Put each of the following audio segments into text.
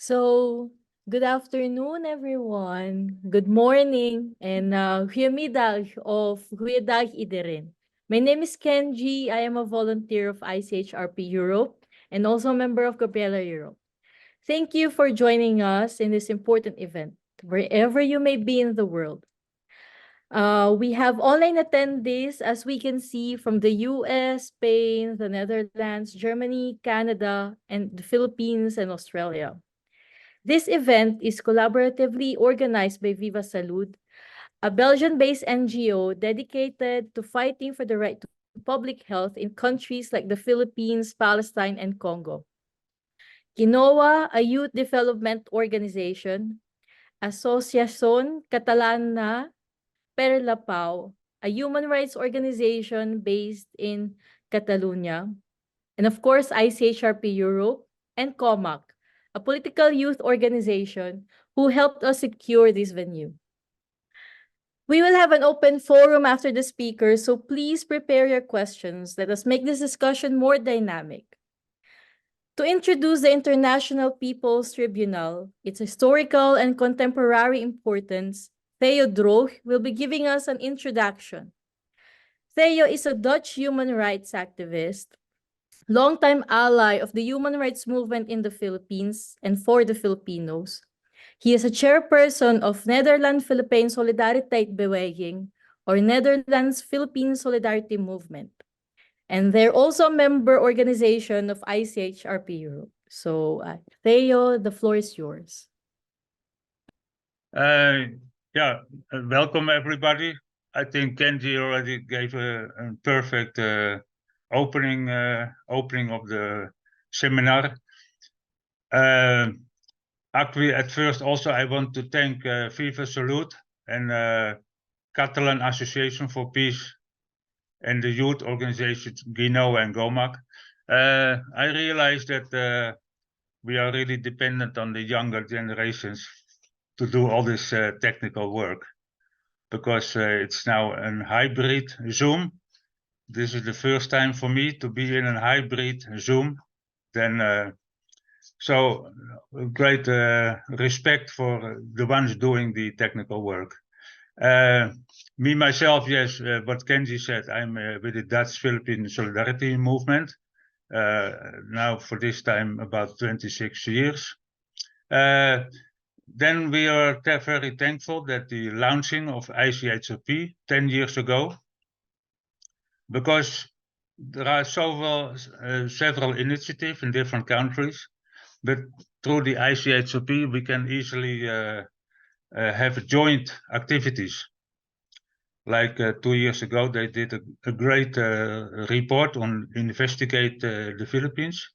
So, good afternoon, everyone. Good morning, and goedemiddag of goeiedag iedereen. My name is Kenji. I am a volunteer of ICHRP Europe and also a member of Gabriela Europe. Thank you for joining us in this important event, wherever you may be in the world. We have online attendees, as we can see, from the US, Spain, the Netherlands, Germany, Canada, and the Philippines and Australia. This event is collaboratively organized by Viva Salud, a Belgian-based NGO dedicated to fighting for the right to public health in countries like the Philippines, Palestine, and Congo. Quinoa, a youth development organization, Associacio Catalan Pau, a human rights organization based in Catalonia, and of course, ICHRP Europe and Comac, a political youth organization who helped us secure this venue. We will have an open forum after the speakers, so please prepare your questions. Let us make this discussion more dynamic. To introduce the International Peoples Tribunal, its historical and contemporary importance, Theo Droog will be giving us an introduction. Theo is a Dutch human rights activist, longtime ally of the human rights movement in the Philippines and for the Filipinos. He is a chairperson of Nederland-Philippine Solidariteit-Beweging, or Netherlands-Philippine Solidarity Movement. And they're also a member organization of ICHRP Europe. So, Theo, the floor is yours. Welcome everybody. I think Kenji already gave a perfect opening of the seminar. Actually, at first also I want to thank Viva Salud and Catalan Association for Peace and the youth organizations Quinoa and Comac. I realized that we are really dependent on the younger generations to do all this technical work, because it's now a hybrid Zoom. This is the first time for me to be in a hybrid Zoom. Then, so great respect for the ones doing the technical work. Me, myself, yes, what Kenji said, I'm with the Dutch-Philippine Solidarity Movement, now for this time about 26 years. Then we are very thankful that the launching of ICHRP 10 years ago, because there are several initiatives in different countries, but through the ICHRP we can easily have joint activities. Like 2 years ago, they did a great report on investigate the Philippines.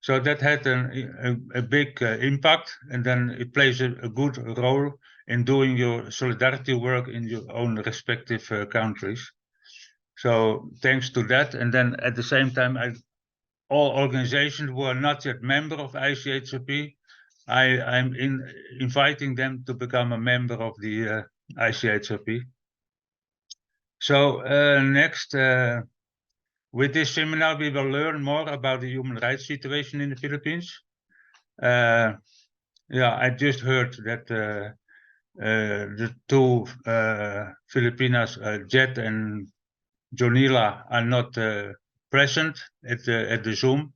So that had a big impact, and then it plays a good role in doing your solidarity work in your own respective countries. So thanks to that, and then at the same time, all organizations who are not yet member of ICHRP, I'm inviting them to become a member of the ICHRP. So next, with this seminar, we will learn more about the human rights situation in the Philippines. I just heard that the two Filipinas, Jet and Jonila, are not present at the Zoom,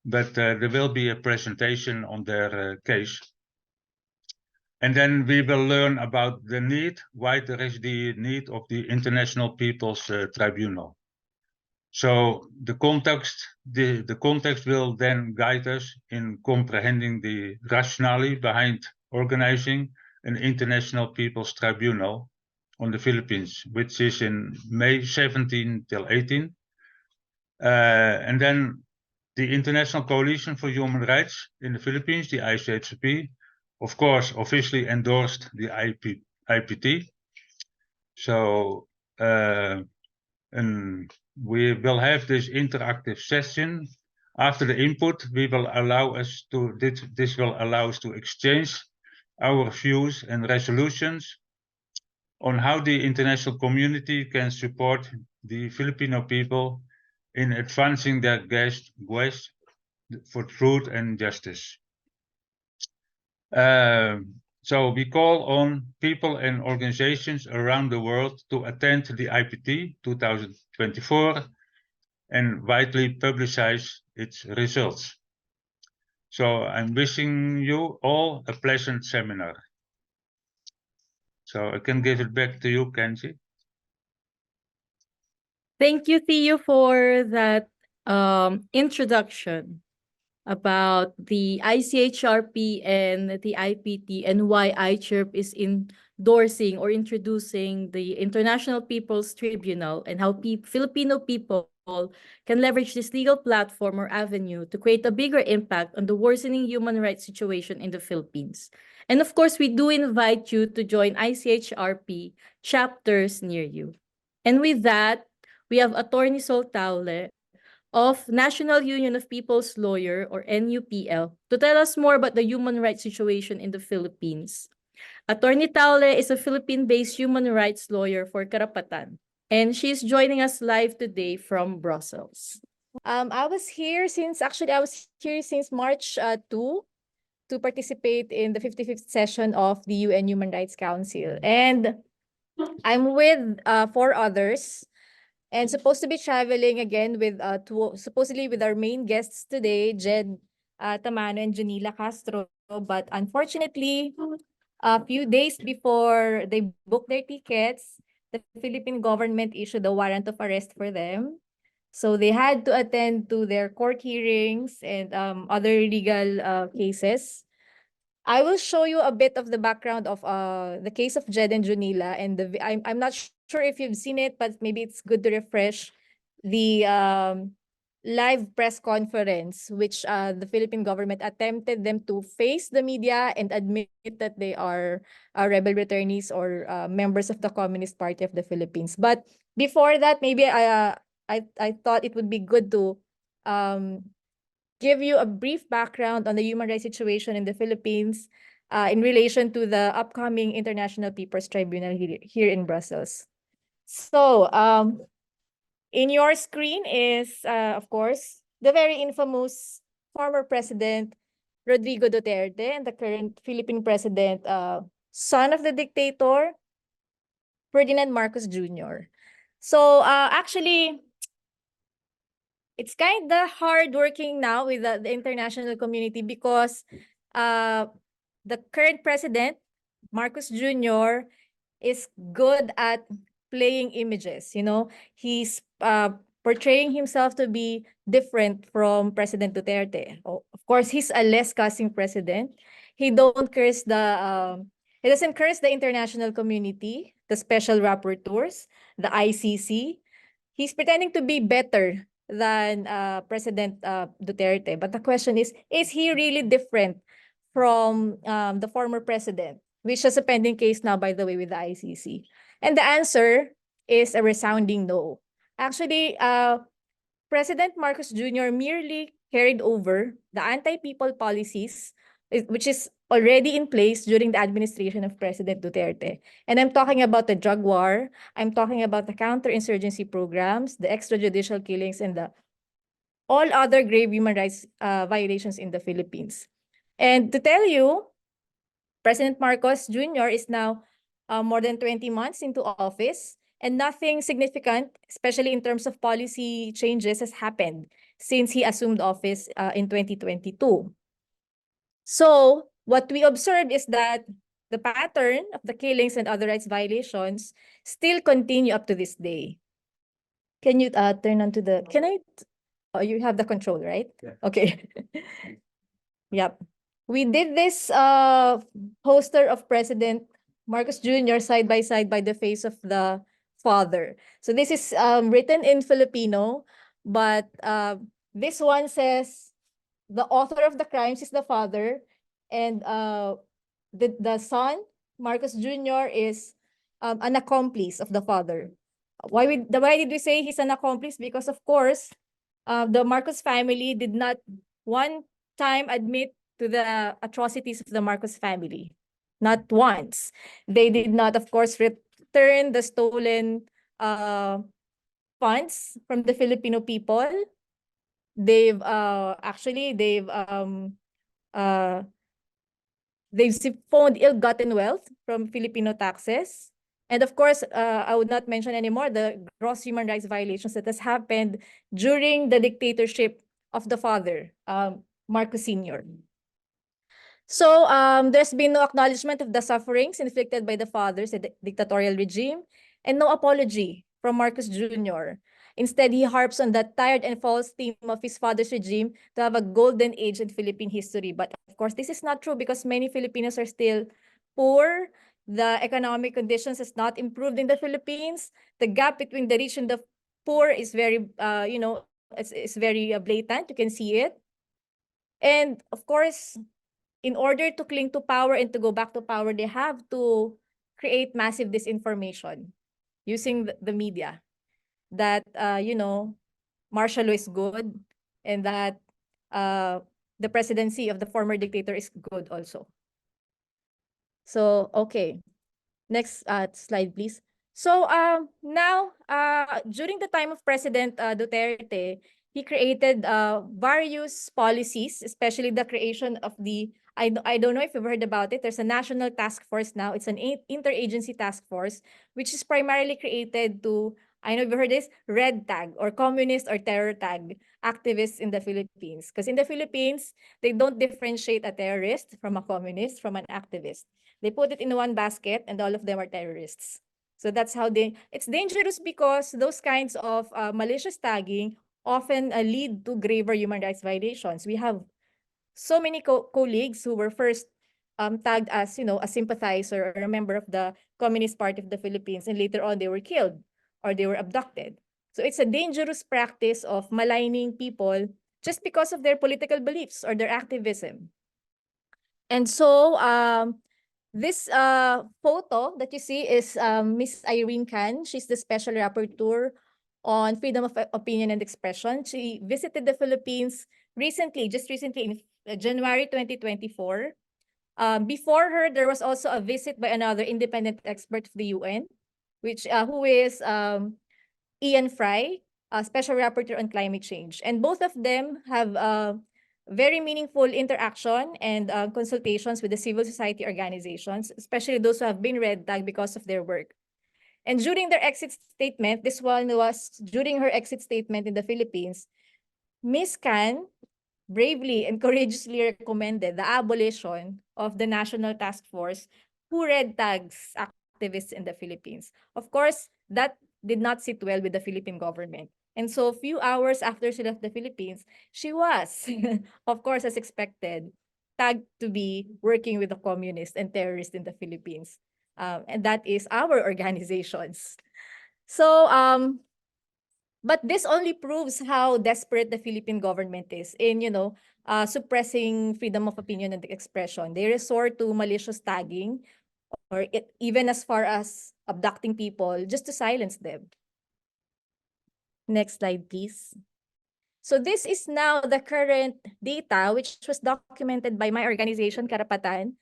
but there will be a presentation on their case. And then we will learn about the need, why there is the need of the International Peoples Tribunal. So the context will then guide us in comprehending the rationale behind organizing an International Peoples Tribunal on the Philippines, which is in May 17 till 18. And then the International Coalition for Human Rights in the Philippines, the ICHRP, of course, officially endorsed the IPT. So, and we will have this interactive session. After the input, this will allow us to exchange our views and resolutions on how the international community can support the Filipino people in advancing their for truth and justice. So we call on people and organizations around the world to attend the IPT 2024 and widely publicize its results. So I'm wishing you all a pleasant seminar. So I can give it back to you, Kenji. Thank you, Theo, for that introduction about the ICHRP and the IPT and why ICHRP is endorsing or introducing the International Peoples Tribunal and how Filipino people can leverage this legal platform or avenue to create a bigger impact on the worsening human rights situation in the Philippines. And of course, we do invite you to join ICHRP chapters near you. And with that, we have Attorney Sol Taule of National Union of People's Lawyer or NUPL to tell us more about the human rights situation in the Philippines. Attorney Taule is a Philippine-based human rights lawyer for Karapatan, and she's joining us live today from Brussels. I was here since March 2 to participate in the 55th session of the UN Human Rights Council. And I'm with 4 others. And supposed to be traveling again with supposedly with our main guests today, Jed Tamano and Janila Castro. But unfortunately, a few days before they booked their tickets, the Philippine government issued a warrant of arrest for them. So they had to attend to their court hearings and other legal cases. I will show you a bit of the background of the case of Jed and Junila, and I'm not sure if you've seen it, but maybe it's good to refresh the live press conference, which the Philippine government attempted them to face the media and admit that they are rebel returnees or members of the Communist Party of the Philippines. But before that, maybe I thought it would be good to give you a brief background on the human rights situation in the Philippines in relation to the upcoming International Peoples Tribunal here in Brussels. So, in your screen is, of course, the very infamous former President Rodrigo Duterte and the current Philippine President, son of the dictator, Ferdinand Marcos Jr. So, actually, it's kind of hard working now with the international community because the current president, Marcos Jr., is good at playing images. You know, he's portraying himself to be different from President Duterte. Oh, of course, he's a less cussing president. He doesn't curse the international community, the special rapporteurs, the ICC. He's pretending to be better than President Duterte. But the question is he really different from the former president, which is a pending case now, by the way, with the ICC? And the answer is a resounding no. Actually, President Marcos Jr. merely carried over the anti-people policies, which is already in place during the administration of President Duterte. And I'm talking about the drug war, I'm talking about the counterinsurgency programs, the extrajudicial killings, and the all other grave human rights violations in the Philippines. And to tell you, President Marcos Jr. is now more than 20 months into office, and nothing significant, especially in terms of policy changes, has happened since he assumed office in 2022. So what we observed is that the pattern of the killings and other rights violations still continue up to this day. Can you turn on to the, can I, oh, you have the control, right? Yeah. Okay. Yep. We did this poster of President Marcos Jr. side by the face of the father. So this is written in Filipino, but this one says the author of the crimes is the father, and the son, Marcos Jr., is an accomplice of the father. Why did we say he's an accomplice? Because of course, the Marcos family did not one time admit to the atrocities of the Marcos family. Not once. They did not, of course, return the stolen funds from the Filipino people. they've uh, they've siphoned ill-gotten wealth from Filipino taxes. And of course, I would not mention anymore the gross human rights violations that has happened during the dictatorship of the father, Marcos Sr. So there's been no acknowledgement of the sufferings inflicted by the father's dictatorial regime and no apology from Marcos Jr. Instead, he harps on that tired and false theme of his father's regime to have a golden age in Philippine history. But of course, this is not true because many Filipinos are still poor. The economic conditions has not improved in the Philippines. The gap between the rich and the poor is very, it's very blatant. You can see it. And of course, in order to cling to power and to go back to power, they have to create massive disinformation using the media that, martial law is good and that the presidency of the former dictator is good also. So, okay. Next slide, please. So now, during the time of President Duterte, he created various policies, especially the creation of the, I don't know if you've heard about it, there's a national task force now. It's an interagency task force, which is primarily created to, I know you've heard this, red tag or communist or terror tag activists in the Philippines. Because in the Philippines, they don't differentiate a terrorist from a communist, from an activist. They put it in one basket and all of them are terrorists. So that's how it's dangerous because those kinds of malicious tagging often lead to graver human rights violations. We have so many colleagues who were first tagged as, a sympathizer or a member of the Communist Party of the Philippines, and later on they were killed or they were abducted. So it's a dangerous practice of maligning people just because of their political beliefs or their activism. And so this photo that you see is Miss Irene Khan. She's the Special Rapporteur on Freedom of Opinion and Expression. She visited the Philippines just recently in January 2024. Before her, there was also a visit by another independent expert of the UN, who is Ian Fry, a Special Rapporteur on Climate Change. And both of them have very meaningful interaction and consultations with the civil society organizations, especially those who have been red tagged because of their work. And during their exit statement, this one was during her exit statement in the Philippines, Ms. Khan bravely and courageously recommended the abolition of the National Task Force who red tags activists in the Philippines. Of course, that did not sit well with the Philippine government. And so a few hours after she left the Philippines, she was, of course, as expected, tagged to be working with the communists and terrorists in the Philippines. And that is our organizations. So, but this only proves how desperate the Philippine government is in, suppressing freedom of opinion and expression. They resort to malicious tagging or even as far as abducting people just to silence them. Next slide, please. So this is now the current data, which was documented by my organization, Karapatan,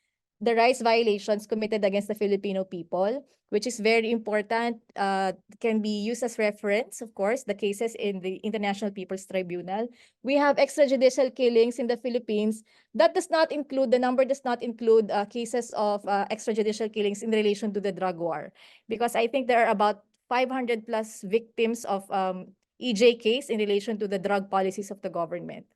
the rights violations committed against the Filipino people, which is very important, can be used as reference, of course, the cases in the International Peoples Tribunal. We have extrajudicial killings in the Philippines. That does not include, the number does not include cases of extrajudicial killings in relation to the drug war, because I think there are about 500 plus victims of EJ case in relation to the drug policies of the government.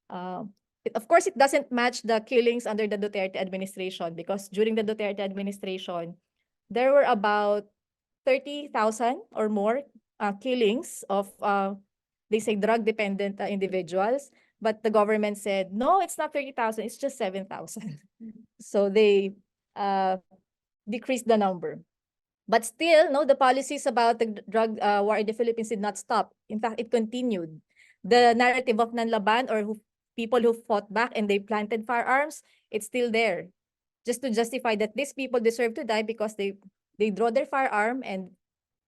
Of course, it doesn't match the killings under the Duterte administration because during the Duterte administration, there were about 30,000 or more killings of, they say, drug-dependent individuals. But the government said, no, it's not 30,000, it's just 7,000. So they decreased the number. But still, no, the policies about the drug war in the Philippines did not stop. In fact, it continued. The narrative of Nanlaban or people who fought back and they planted firearms, it's still there. Just to justify that these people deserve to die because they draw their firearm and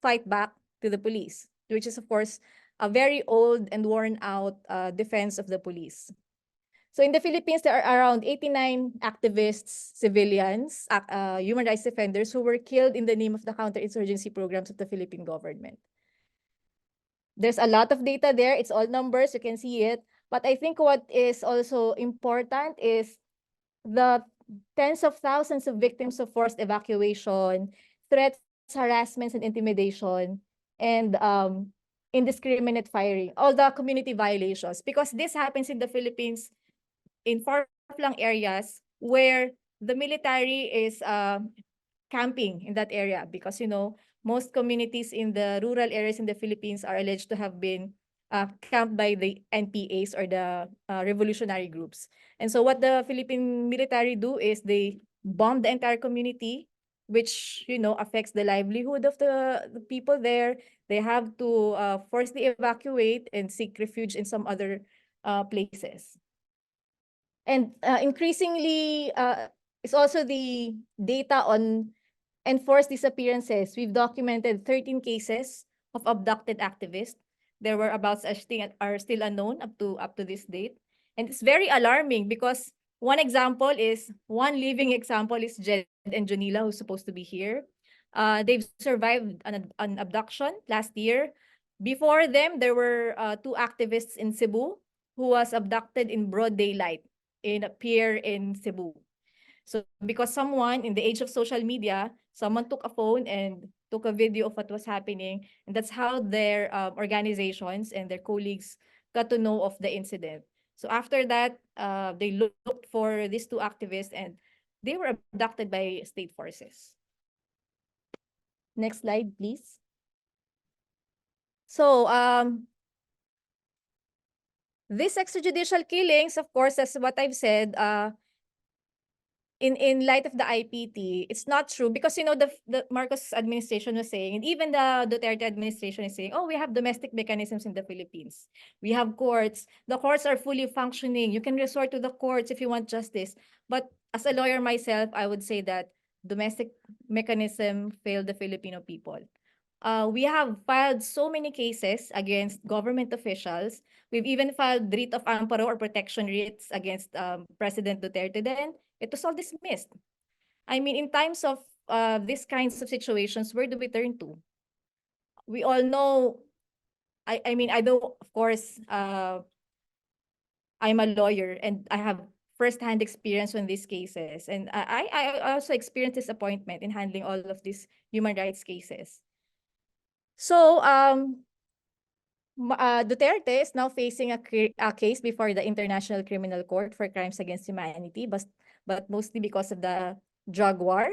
fight back to the police, which is, of course, a very old and worn out defense of the police. So in the Philippines, there are around 89 activists, civilians, human rights defenders who were killed in the name of the counterinsurgency programs of the Philippine government. There's a lot of data there. It's all numbers. You can see it. But I think what is also important is the tens of thousands of victims of forced evacuation, threats, harassments, and intimidation, and indiscriminate firing, all the community violations. Because this happens in the Philippines in far-flung areas where the military is camping in that area, because most communities in the rural areas in the Philippines are alleged to have been camped by the NPAs, or the revolutionary groups. And so what the Philippine military do is they bomb the entire community, which affects the livelihood of the people there. They have to forcibly evacuate and seek refuge in some other places. And increasingly is also the data on enforced disappearances. We've documented 13 cases of abducted activists. Their whereabouts are still unknown up to this date. And it's very alarming because one living example is Jed and Jonila, who's supposed to be here. They've survived an abduction last year. Before them, there were two activists in Cebu who was abducted in broad daylight in a pier in Cebu. So because someone in the age of social media, someone took a phone and took a video of what was happening, and that's how their organizations and their colleagues got to know of the incident. So after that, they looked for these two activists, and they were abducted by state forces. Next slide, please. So these extrajudicial killings, of course, as what I've said, in light of the IPT, it's not true, because the Marcos administration was saying, and even the Duterte administration is saying, oh, we have domestic mechanisms in the Philippines. We have courts. The courts are fully functioning. You can resort to the courts if you want justice. But as a lawyer myself, I would say that domestic mechanism failed the Filipino people. We have filed so many cases against government officials. We've even filed writ of amparo or protection writs against President Duterte then. It was all dismissed. I mean, in times of these kinds of situations, where do we turn to? We all know, I mean, I don't, of course, I'm a lawyer and I have firsthand experience on these cases. And I also experienced disappointment in handling all of these human rights cases. So, Duterte is now facing a case before the International Criminal Court for crimes against humanity, but mostly because of the drug war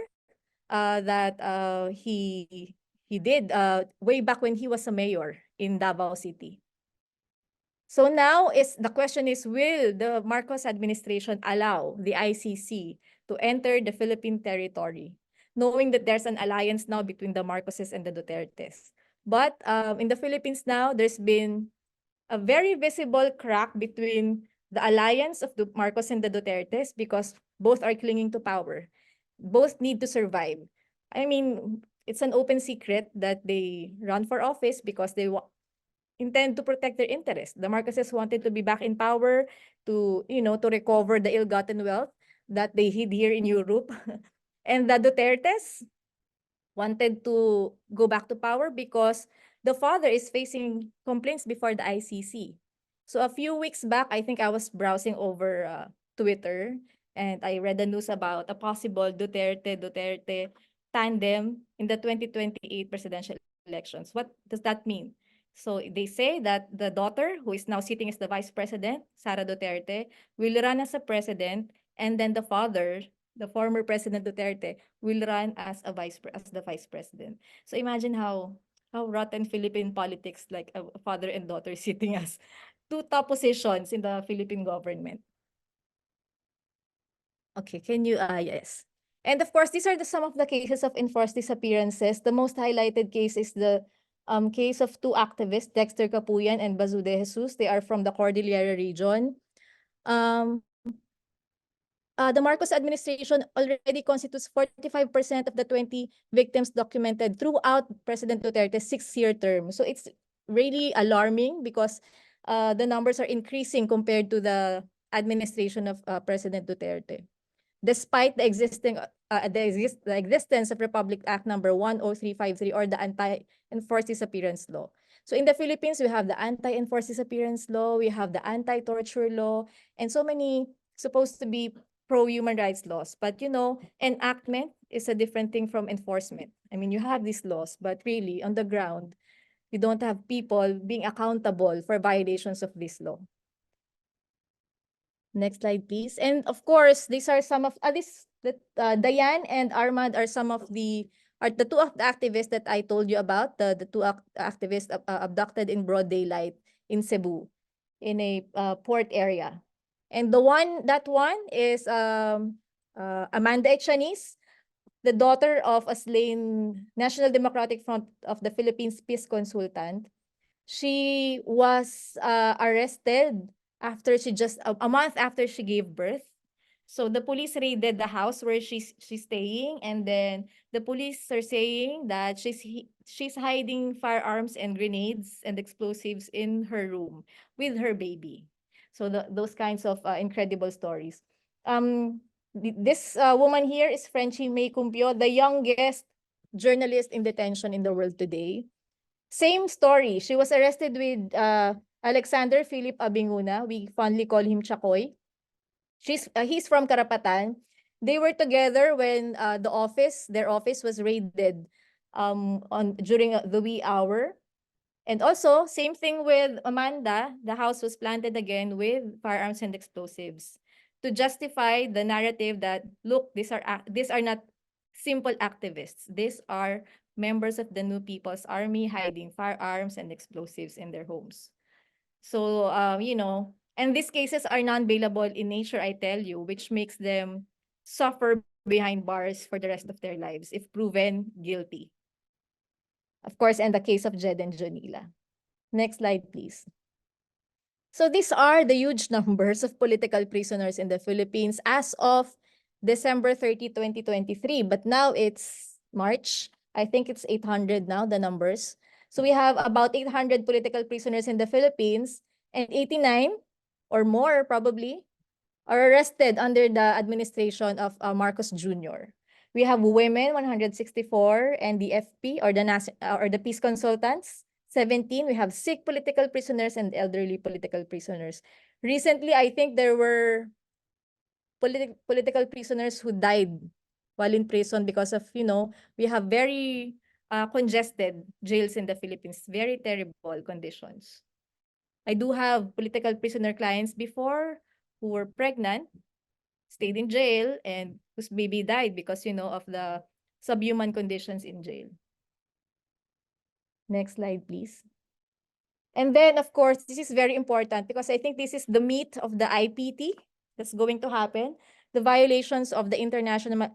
that he did way back when he was a mayor in Davao City. So now the question is, will the Marcos administration allow the ICC to enter the Philippine territory, knowing that there's an alliance now between the Marcoses and the Dutertes? But in the Philippines now, there's been a very visible crack between the alliance of the Marcos and the Dutertes, because both are clinging to power. Both need to survive. I mean, it's an open secret that they run for office because they intend to protect their interests. The Marcoses wanted to be back in power to recover the ill-gotten wealth that they hid here in Europe. And the Dutertes wanted to go back to power because the father is facing complaints before the ICC. So a few weeks back, I think I was browsing over Twitter, and I read the news about a possible Duterte tandem in the 2028 presidential elections. What does that mean? So they say that the daughter, who is now sitting as the vice president, Sara Duterte, will run as a president, and then the father, the former President Duterte, will run as the vice president. So imagine how rotten Philippine politics, like a father and daughter sitting as two top positions in the Philippine government. Okay, can you, yes. And of course, these are some of the cases of enforced disappearances. The most highlighted case is the case of two activists, Dexter Capuyan and Bazu de Jesus. They are from the Cordillera region. The Marcos administration already constitutes 45% of the 20 victims documented throughout President Duterte's 6-year term. So it's really alarming because the numbers are increasing compared to the administration of President Duterte, despite the existence of Republic Act number 10353, or the Anti-Enforced Disappearance Law. So in the Philippines, we have the anti-enforced disappearance law, we have the anti-torture law, and so many supposed to be pro-human rights laws. But enactment is a different thing from enforcement. I mean, you have these laws, but really on the ground, you don't have people being accountable for violations of this law. Next slide, please. And of course, these are some of Diane and Armand are the two of the activists that I told you about. The two activists abducted in broad daylight in Cebu, in a port area. And that one is Amanda Echaniz, the daughter of a slain National Democratic Front of the Philippines peace consultant. She was arrested after a month after she gave birth. So the police raided the house where she's staying, and then the police are saying that she's hiding firearms and grenades and explosives in her room with her baby. So those kinds of incredible stories. This woman here is Frenchie May Cumpio, the youngest journalist in detention in the world today. Same story. She was arrested with Alexander Philip Abinguna. We fondly call him Chakoy. He's from Karapatan. They were together when their office was raided during the wee hour. And also, same thing with Amanda. The house was planted again with firearms and explosives to justify the narrative that, look, these are not simple activists. These are members of the New People's Army hiding firearms and explosives in their homes. So, and these cases are non-bailable in nature, I tell you, which makes them suffer behind bars for the rest of their lives if proven guilty. Of course, and the case of Jed and Jonila. Next slide, please. So these are the huge numbers of political prisoners in the Philippines as of December 30, 2023. But now it's March. I think it's 800 now, the numbers. So we have about 800 political prisoners in the Philippines, and 89 or more probably are arrested under the administration of Marcos Jr. We have women, 164, and the FP or the peace consultants, 17. We have sick political prisoners and elderly political prisoners. Recently, I think there were political prisoners who died while in prison because of, we have very congested jails in the Philippines, very terrible conditions. I do have political prisoner clients before who were pregnant, stayed in jail, and whose baby died because, of the subhuman conditions in jail. Next slide, please. And then, of course, this is very important because I think this is the meat of the IPT that's going to happen. The violations of the international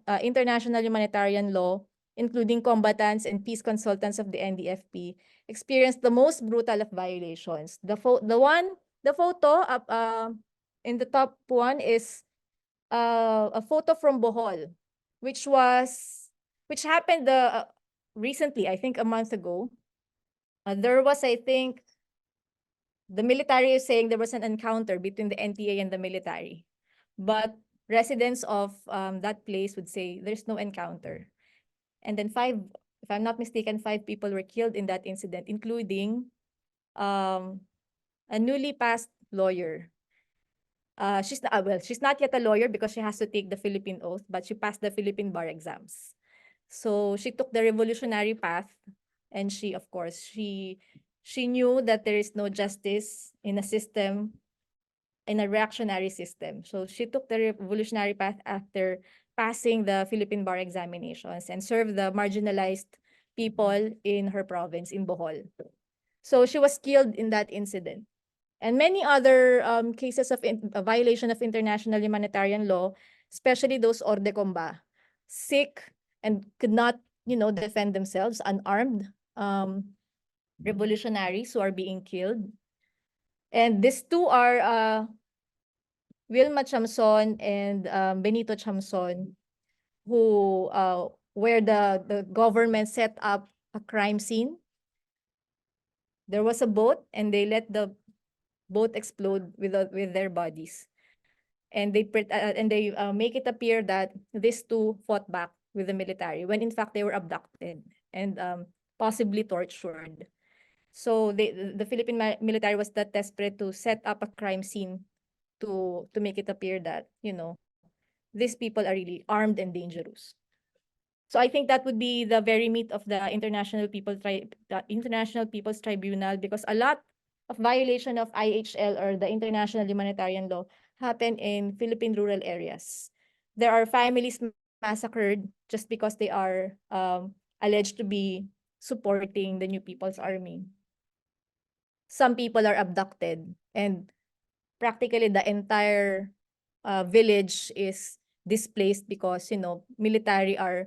humanitarian law, including combatants and peace consultants of the NDFP, experienced the most brutal of violations. The photo up in the top one is a photo from Bohol, which happened recently, I think a month ago. There was, I think, the military is saying there was an encounter between the NTA and the military, but residents of that place would say there's no encounter. And then if I'm not mistaken, 5 people were killed in that incident, including a newly passed lawyer. She's not yet a lawyer because she has to take the Philippine oath, but she passed the Philippine bar exams. So she took the revolutionary path, and of course, she knew that there is no justice in a reactionary system. So she took the revolutionary path after passing the Philippine bar examinations and served the marginalized people in her province in Bohol. So she was killed in that incident. And many other cases of violation of international humanitarian law, especially those hors de combat, sick and could not, defend themselves, unarmed revolutionaries who are being killed. And these two are Wilma Chamson and Benito Chamson, who where the government set up a crime scene. There was a boat, and they let the boat explode with their bodies, and they make it appear that these two fought back with the military when in fact they were abducted and possibly tortured. So the Philippine military was that desperate to set up a crime scene to make it appear that, these people are really armed and dangerous. So I think that would be the very meat of the International Peoples Tribunal, because a lot of violation of IHL, or the international humanitarian law, happen in Philippine rural areas. There are families massacred just because they are alleged to be supporting the New People's Army. Some people are abducted, and practically the entire village is displaced because, military are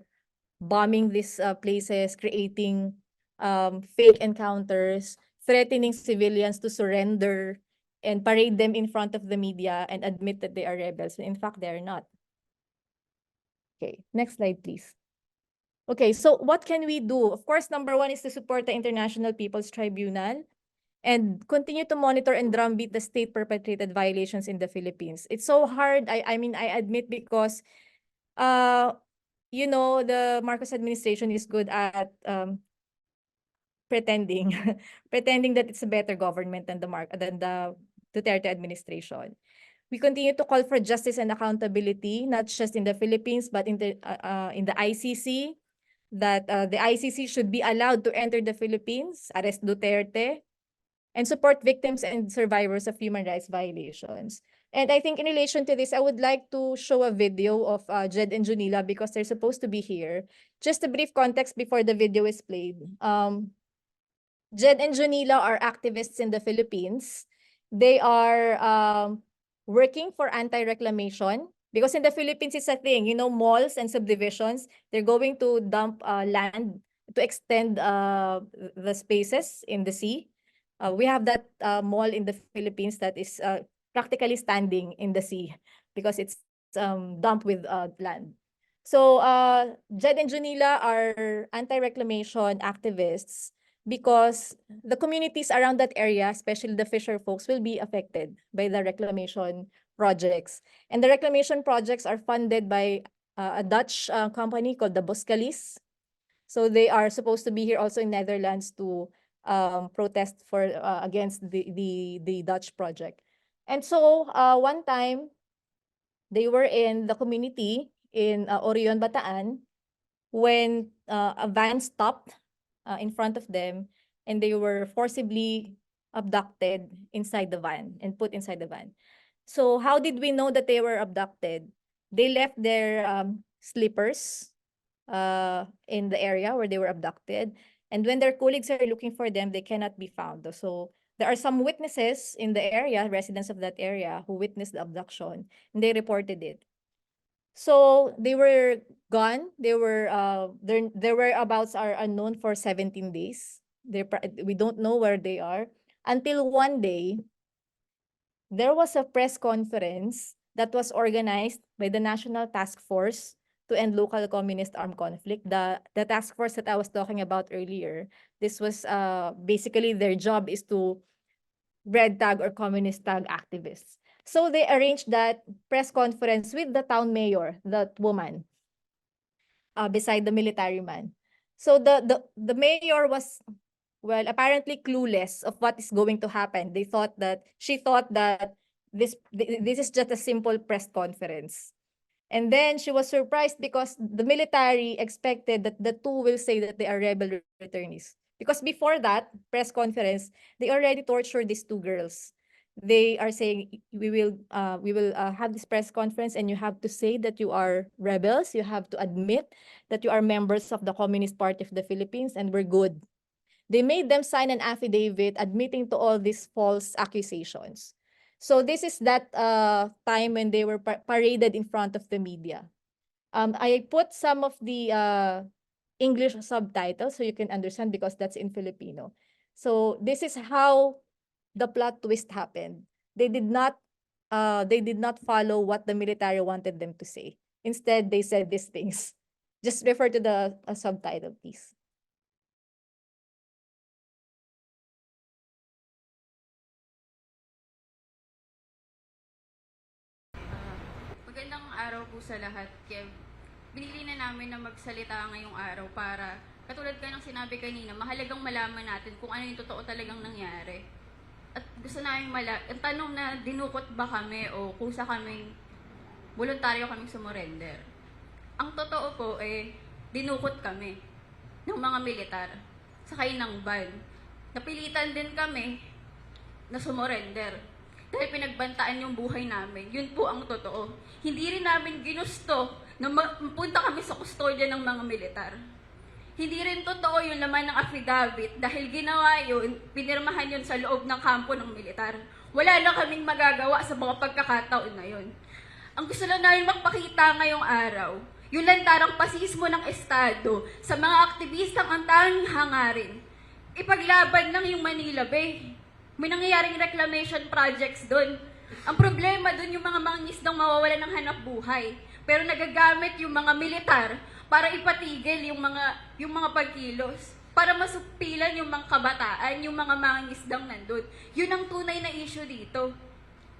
bombing these places, creating fake encounters, threatening civilians to surrender, and parade them in front of the media and admit that they are rebels. In fact, they are not. Okay, next slide, please. Okay, so what can we do? Of course, number one is to support the International Peoples Tribunal and continue to monitor and drumbeat the state-perpetrated violations in the Philippines. It's so hard, I mean, I admit, because the Marcos administration is good at pretending pretending that it's a better government than the Duterte administration. We continue to call for justice and accountability, not just in the Philippines, but in the ICC, that the ICC should be allowed to enter the Philippines, arrest Duterte, and support victims and survivors of human rights violations. And I think in relation to this, I would like to show a video of Jed and Junila, because they're supposed to be here. Just a brief context before the video is played. Jed and Junila are activists in the Philippines. They are working for anti-reclamation, because in the Philippines, it's a thing, malls and subdivisions, they're going to dump land to extend the spaces in the sea. We have that mall in the Philippines that is practically standing in the sea because it's dumped with land. So Jed and Junila are anti-reclamation activists because the communities around that area, especially the fisher folks, will be affected by the reclamation projects. And the reclamation projects are funded by a Dutch company called the Boskalis. So they are supposed to be here also in Netherlands to protest for against the Dutch project. And so one time, they were in the community in Orion, Bataan, when a van stopped in front of them, and they were forcibly abducted inside the van and put inside the van. So how did we know that they were abducted? They left their slippers in the area where they were abducted. And when their colleagues are looking for them, they cannot be found. So there are some witnesses in the area, residents of that area, who witnessed the abduction, and they reported it. So they were gone. Their whereabouts are unknown for 17 days. We don't know where they are until one day there was a press conference that was organized by the National Task Force to End Local Communist Armed Conflict. The task force that I was talking about earlier, this was basically their job is to red tag or communist tag activists. So they arranged that press conference with the town mayor, that woman, beside the military man. So the mayor was, well, apparently clueless of what is going to happen. She thought that this is just a simple press conference. And then she was surprised because the military expected that the two will say that they are rebel returnees. Because before that press conference, they already tortured these two girls. They are saying, we will have this press conference, and you have to say that you are rebels. You have to admit that you are members of the Communist Party of the Philippines, and we're good. They made them sign an affidavit admitting to all these false accusations. So this is that time when they were paraded in front of the media. I put some of the English subtitles so you can understand, because that's in Filipino. So this is how the plot twist happened. They did not follow what the military wanted them to say. Instead, they said these things. Just refer to the subtitle, please. Magandang araw po sa lahat. Kaya binili na namin na magsalita ngayong araw para katulad ka ng sinabi kanina, mahalagang malaman natin kung ano yung totoo talagang nangyari. At gusto namin ang tanong na dinukot ba kami o kusa kaming voluntaryo kaming sumurrender. Ang totoo po dinukot kami ng mga militar sakay ng van. Napilitan din kami na sumurrender dahil pinagbantaan yung buhay namin. Yun po ang totoo. Hindi rin namin ginusto na mapunta kami sa kustodya ng mga militar. Hindi rin totoo yung laman ng affidavit dahil ginawa yun, pinirmahan yun sa loob ng kampo ng militar. Wala lang kaming magagawa sa mga pagkakataon na yun. Ang gusto lang namin magpakita ngayong araw, yung lantarang pasismo ng Estado sa mga aktivistang ang tanging hangarin. Ipaglaban lang yung Manila Bay. May nangyayaring reclamation projects doon. Ang problema doon yung mga mangingisdang mawawalan ng hanap buhay. Pero nagagamit yung mga militar para ipatigil yung mga pagkilos. Para masupilan yung mga kabataan, yung mga mangingisdang nandun. Yun ang tunay na issue dito.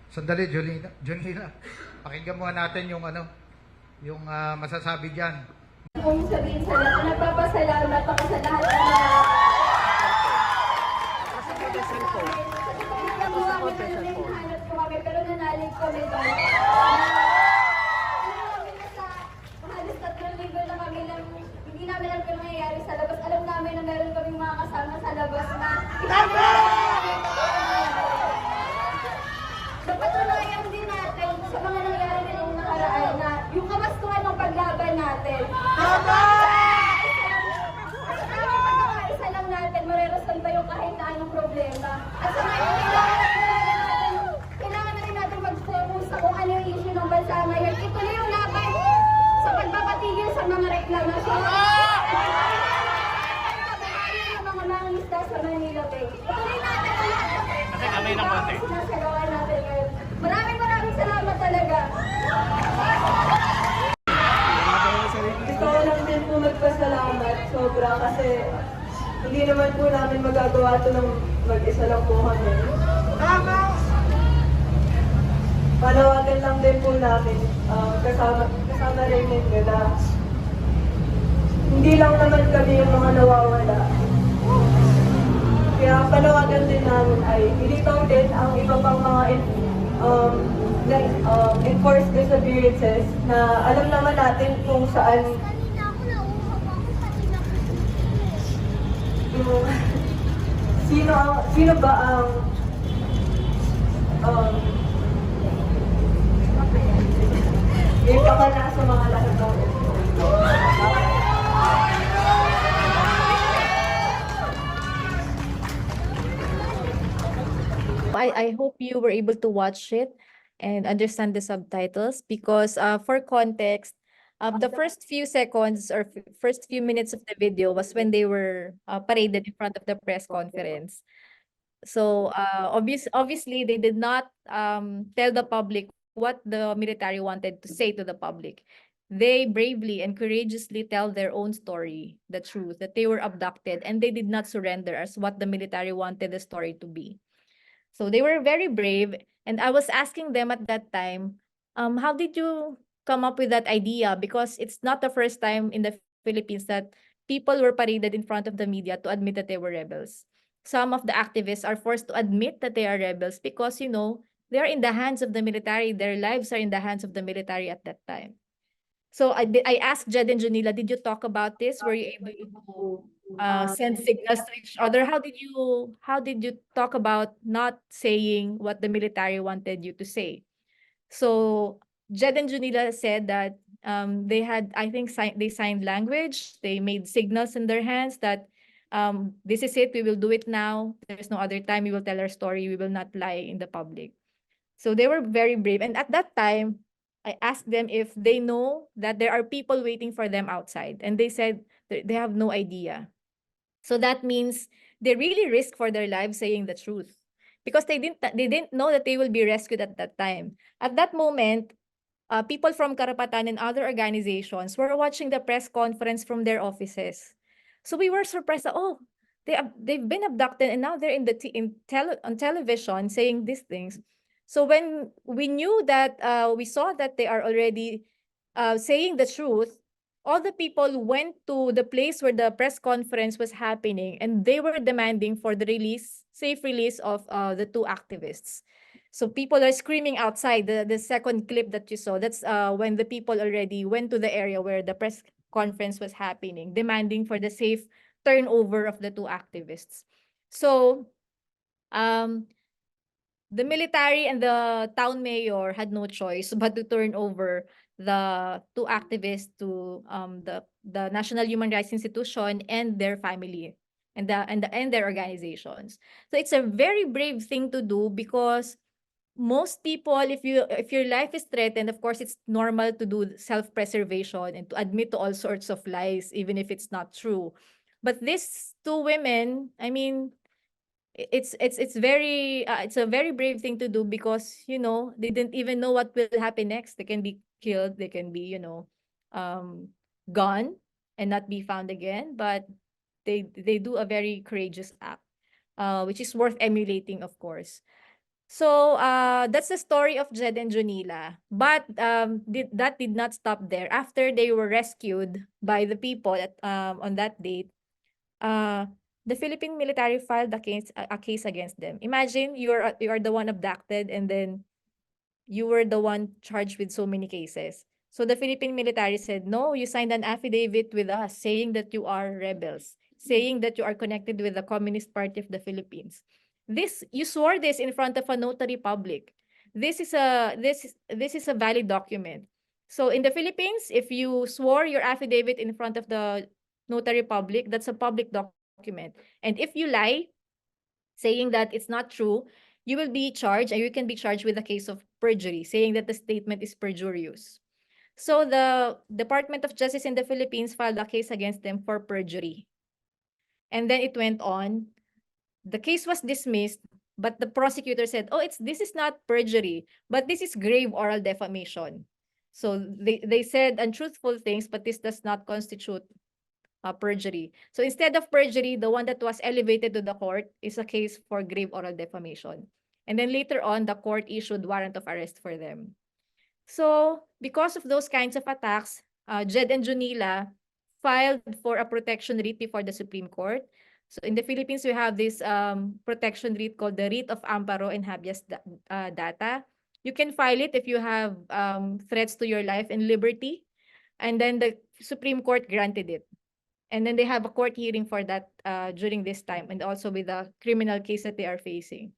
Sandali, Junila. Pakinggan muna natin yung masasabi diyan. Kung sabihin sa lahat, nagpapasalamat ako sa lahat ng mga hanap ko kami, pero nanalig kami doon. Halos 3 linggo na kami lang, hindi namin alam kung nangyayari sa labas. Alam namin na meron kaming mga kasama sa labas na napatunayan din natin sa mga nangyayari ngayong nakaraan na yung kamastuhan ng paglaban natin. Isa lang natin, marerason ba yung kahit na anong problema. At sa ngayon, kailangan na rin natin mag-focus sa kung ano yung issue ng bansa ngayon. Ituloy yung laban sa pagpapatigil sa mga reklamasyon. Ang mga mangingisda sa Manila Bay. Ituloy natin ang lahat. Sinasagawa natin ngayon. Maraming salamat talaga. Gusto ko lang din po magpasalamat sobra kasi hindi naman po namin magagawa ito ng mag-isa lang po kami. Panawagan lang din po namin kasama rin ninyo na hindi lang naman kami yung mga nawawala. Kaya panawagan din namin ay ilitaw din ang iba pang mga enforced disappearances na alam naman natin kung saan sino ba ang ipakala sa mga lahat ng I hope you were able to watch it and understand the subtitles because for context, the first few seconds or first few minutes of the video was when they were paraded in front of the press conference. So obviously they did not tell the public what the military wanted to say to the public. They bravely and courageously tell their own story, the truth, that they were abducted and they did not surrender as what the military wanted the story to be. So they were very brave. And I was asking them at that time, how did you come up with that idea? Because it's not the first time in the Philippines that people were paraded in front of the media to admit that they were rebels. Some of the activists are forced to admit that they are rebels because, you know, they are in the hands of the military. Their lives are in the hands of the military at that time. So I asked Jed and Janila, did you talk about this? Were you able to send signals to each other? How did you talk about not saying what the military wanted you to say? So Jed and Janila said that they had, I think, they signed language. They made signals in their hands that this is it. We will do it now. There's no other time. We will tell our story. We will not lie in the public. So they were very brave. And at that time, I asked them if they know that there are people waiting for them outside. And they said they have no idea. So that means they really risk for their lives saying the truth because they didn't know that they will be rescued at that time. At that moment, people from Karapatan and other organizations were watching the press conference from their offices. So we were surprised that, oh, they've been abducted and now they're on television saying these things. So when we knew that, we saw that they are already saying the truth, all the people went to the place where the press conference was happening, and they were demanding for the safe release of the two activists. So people are screaming outside. The second clip that you saw, that's when the people already went to the area where the press conference was happening, demanding for the safe turnover of the two activists. So the military and the town mayor had no choice but to turn over the two activists to the National Human Rights Institution and their family and their organizations. So it's a very brave thing to do, because most people, if your life is threatened, of course it's normal to do self-preservation and to admit to all sorts of lies, even if it's not true. But these two women, I mean, it's a very brave thing to do, because they didn't even know what will happen next. They can be killed, they can be gone and not be found again, but they do a very courageous act, which is worth emulating, of course. So that's the story of Jed and Jonila. But that did not stop there. After they were rescued by the people on that date, the Philippine military filed a case against them. Imagine you are the one abducted, and then you were the one charged with so many cases. So the Philippine military said, no, you signed an affidavit with us saying that you are rebels, saying that you are connected with the Communist Party of the Philippines. You swore this in front of a notary public. This is a valid document. So in the Philippines, if you swore your affidavit in front of the notary public, that's a public document. And if you lie, saying that it's not true, you will be charged, and you can be charged with a case of perjury, saying that the statement is perjurious. So the Department of Justice in the Philippines filed a case against them for perjury. And then it went on. The case was dismissed, but the prosecutor said, oh, this is not perjury, but this is grave oral defamation. So they said untruthful things, but this does not constitute perjury. So instead of perjury, the one that was elevated to the court is a case for grave oral defamation. And then later on, the court issued warrant of arrest for them. So because of those kinds of attacks, Jed and Jonila filed for a protection writ before the Supreme Court. So in the Philippines, we have this protection writ called the writ of amparo and habeas data. You can file it if you have threats to your life and liberty. And then the Supreme Court granted it. And then they have a court hearing for that during this time, and also with the criminal case that they are facing.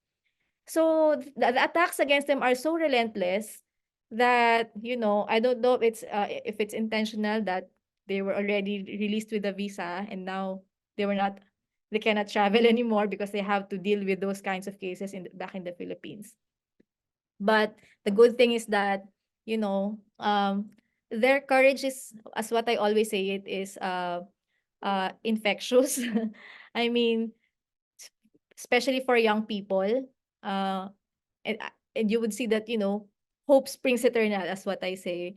So the attacks against them are so relentless that, I don't know if it's intentional, that they were already released with a visa and now they cannot travel anymore because they have to deal with those kinds of cases back in the Philippines. But the good thing is that, their courage is, as what I always say, it is infectious. I mean, especially for young people. And you would see that, hope springs eternal, as what I say.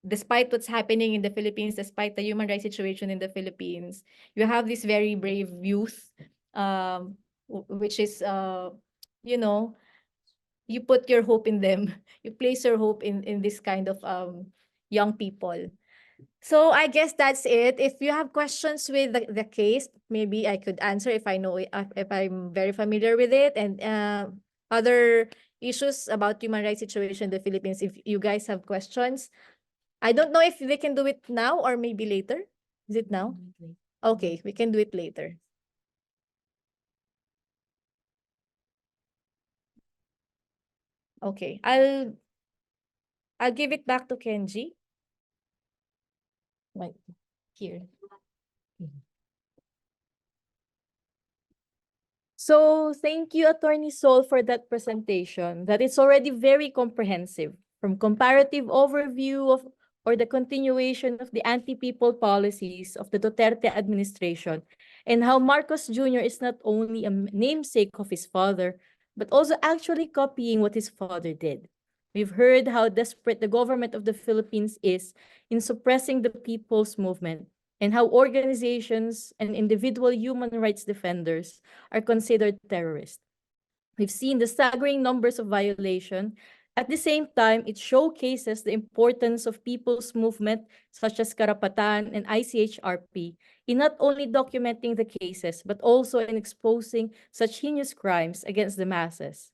Despite what's happening in the Philippines, despite the human rights situation in the Philippines, you have this very brave youth, which is, you put your hope in them. You place your hope in this kind of young people. So I guess that's it. If you have questions with the case, maybe I could answer if I know it, if I'm very familiar with it, and other issues about human rights situation in the Philippines. If you guys have questions, I don't know if they can do it now or maybe later. Is it now? Okay, we can do it later. Okay, I'll give it back to Kenji. Right here. So thank you, Attorney Sol, for that presentation. That is already very comprehensive, from comparative overview of or the continuation of the anti-people policies of the Duterte administration, and how Marcos Jr. is not only a namesake of his father, but also actually copying what his father did. We've heard how desperate the government of the Philippines is in suppressing the people's movement, and how organizations and individual human rights defenders are considered terrorists. We've seen the staggering numbers of violation At the same time, it showcases the importance of people's movement such as Karapatan and ICHRP in not only documenting the cases, but also in exposing such heinous crimes against the masses.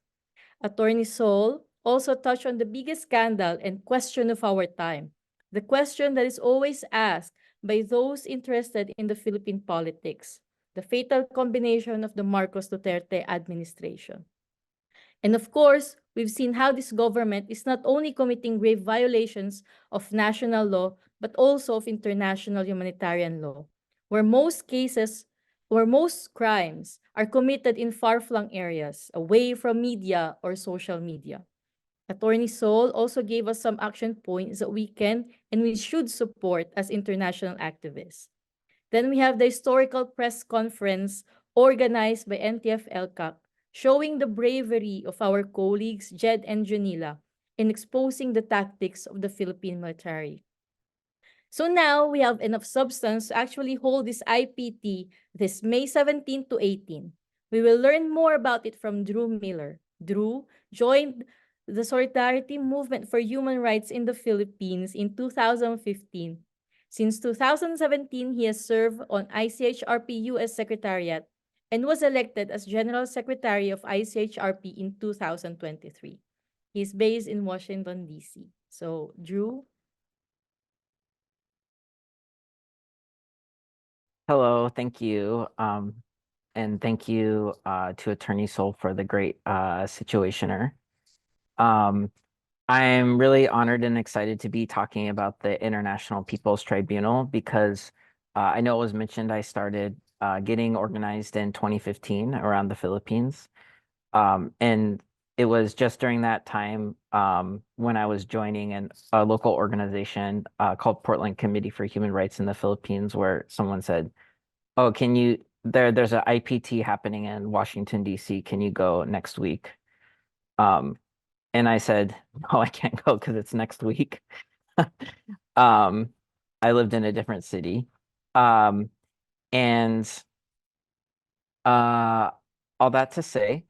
Attorney Sol also touched on the biggest scandal and question of our time, the question that is always asked by those interested in the Philippine politics, the fatal combination of the Marcos Duterte administration. And of course, we've seen how this government is not only committing grave violations of national law, but also of international humanitarian law, where most cases or most crimes are committed in far-flung areas, away from media or social media. Attorney Sol also gave us some action points that we can and we should support as international activists. Then we have the historical press conference organized by NTF-ELCAC, showing the bravery of our colleagues Jed and Janila in exposing the tactics of the Philippine military. So now we have enough substance to actually hold this IPT this May 17 to 18. We will learn more about it from Drew Miller. Drew joined the Solidarity Movement for Human Rights in the Philippines in 2015. Since 2017, he has served on ICHRP U.S. Secretariat and was elected as General Secretary of ICHRP in 2023. He's based in Washington, D.C. So, Drew? Hello, thank you. And thank you to Attorney Sol for the great situationer. I'm really honored and excited to be talking about the International Peoples Tribunal because I know it was mentioned I started getting organized in 2015 around the Philippines. And it was just during that time when I was joining a local organization called Portland Committee for Human Rights in the Philippines, where someone said, "Oh, can you, there's an IPT happening in Washington, D.C. Can you go next week?" And I said, "No, I can't go because it's next week." I lived in a different city. And all that to say,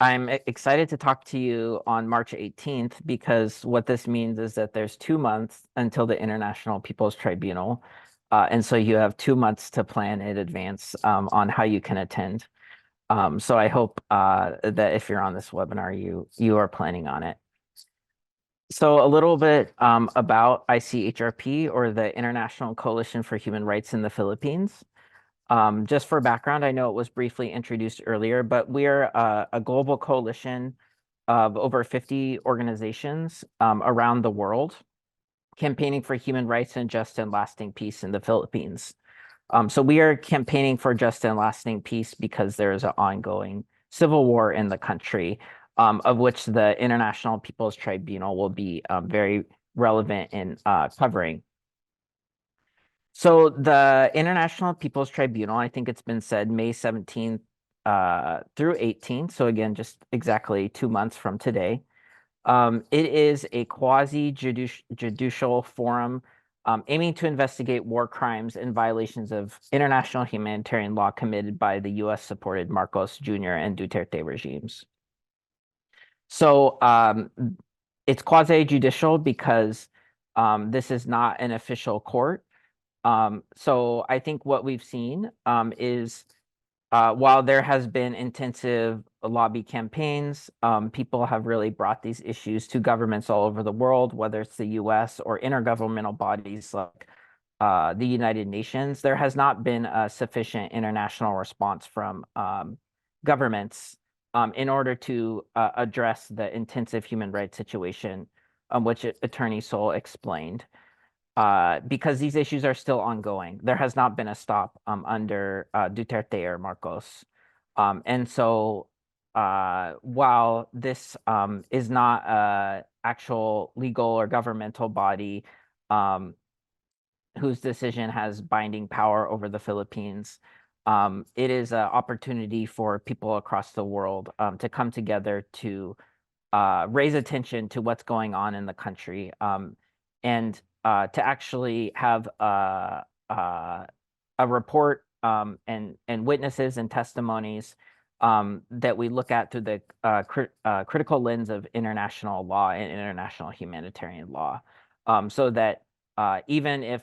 I'm excited to talk to you on March 18th because what this means is that there's 2 months until the International Peoples Tribunal. And so you have 2 months to plan in advance on how you can attend. So I hope that if you're on this webinar, you are planning on it. So a little bit about ICHRP, or the International Coalition for Human Rights in the Philippines. Just for background, I know it was briefly introduced earlier, but we're a global coalition of over 50 organizations around the world campaigning for human rights and just and lasting peace in the Philippines. So we are campaigning for just and lasting peace because there is an ongoing civil war in the country, of which the International Peoples Tribunal will be very relevant in covering. So the International Peoples Tribunal, I think it's been said, May 17th through 18th. So again, just exactly 2 months from today. It is a quasi-judicial forum aiming to investigate war crimes and violations of international humanitarian law committed by the U.S.-supported Marcos Jr. and Duterte regimes. So it's quasi-judicial because this is not an official court. So I think what we've seen is while there has been intensive lobby campaigns, people have really brought these issues to governments all over the world, whether it's the US or intergovernmental bodies like the United Nations. There has not been a sufficient international response from governments in order to address the intensive human rights situation, which Attorney Sol explained. Because these issues are still ongoing. There has not been a stop under Duterte or Marcos. And so while this is not an actual legal or governmental body whose decision has binding power over the Philippines, it is an opportunity for people across the world to come together to raise attention to what's going on in the country, and to actually have a report and witnesses and testimonies that we look at through the critical lens of international law and international humanitarian law, so that even if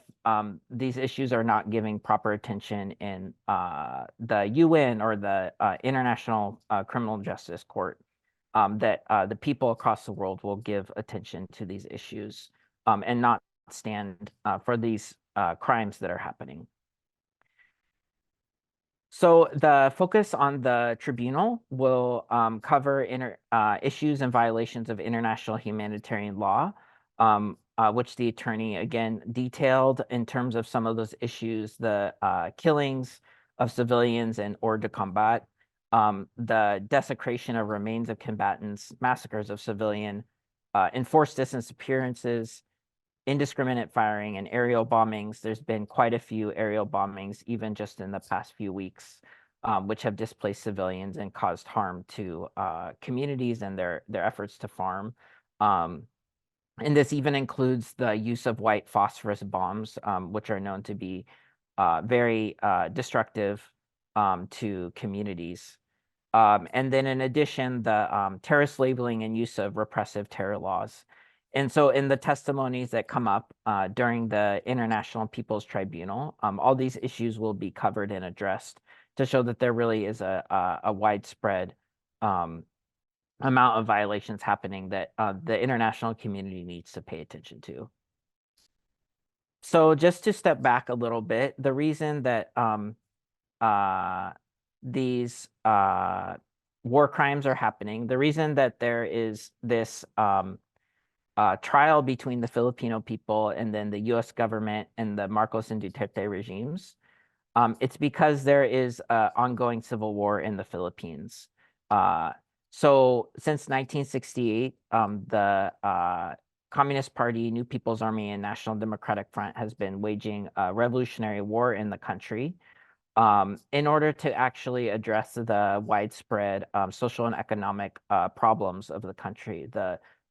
these issues are not giving proper attention in the UN or the International Criminal Justice Court, that the people across the world will give attention to these issues and not stand for these crimes that are happening. So the focus on the tribunal will cover issues and violations of international humanitarian law, which the attorney again detailed in terms of some of those issues: the killings of civilians and hors de combat, the desecration of remains of combatants, massacres of civilian, enforced disappearances, indiscriminate firing, and aerial bombings. There's been quite a few aerial bombings, even just in the past few weeks, which have displaced civilians and caused harm to communities and their efforts to farm. And this even includes the use of white phosphorus bombs, which are known to be very destructive to communities. And then in addition, the terrorist labeling and use of repressive terror laws. And so in the testimonies that come up during the International Peoples Tribunal, all these issues will be covered and addressed to show that there really is a widespread amount of violations happening that the international community needs to pay attention to. So just to step back a little bit, the reason that these war crimes are happening, the reason that there is this trial between the Filipino people and then the US government and the Marcos and Duterte regimes, it's because there is an ongoing civil war in the Philippines. So since 1968, the Communist Party, New People's Army, and National Democratic Front has been waging a revolutionary war in the country in order to actually address the widespread social and economic problems of the country,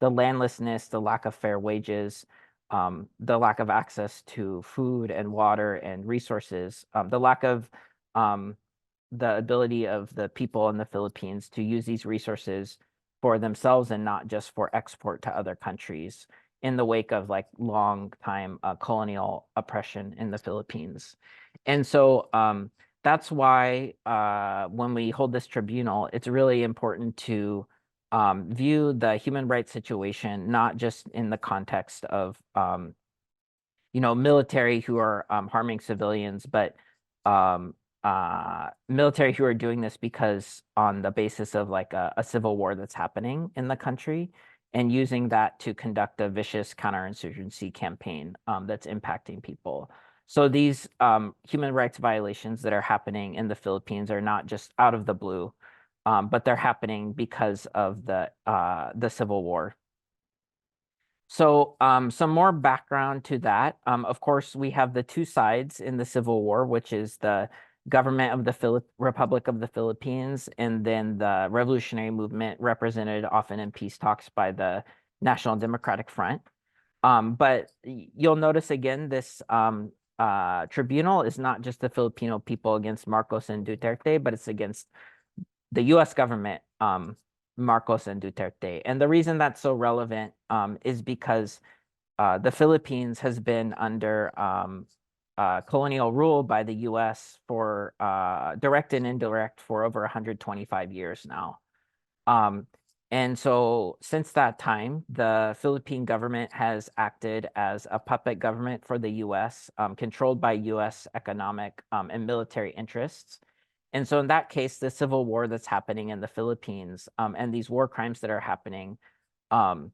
the landlessness, the lack of fair wages, the lack of access to food and water and resources, the lack of the ability of the people in the Philippines to use these resources for themselves and not just for export to other countries in the wake of like long time colonial oppression in the Philippines. And so that's why when we hold this tribunal, it's really important to view the human rights situation not just in the context of military who are harming civilians, but military who are doing this because on the basis of like a civil war that's happening in the country, and using that to conduct a vicious counterinsurgency campaign that's impacting people. So these human rights violations that are happening in the Philippines are not just out of the blue, but they're happening because of the civil war. So some more background to that. Of course, we have the two sides in the Civil War, which is the government of the Republic of the Philippines, and then the revolutionary movement represented often in peace talks by the National Democratic Front. But you'll notice again, this tribunal is not just the Filipino people against Marcos and Duterte, but it's against the US government, Marcos and Duterte. And the reason that's so relevant is because the Philippines has been under colonial rule by the US for direct and indirect for over 125 years now. And so since that time, the Philippine government has acted as a puppet government for the US, controlled by US economic and military interests. And so in that case, the civil war that's happening in the Philippines and these war crimes that are happening not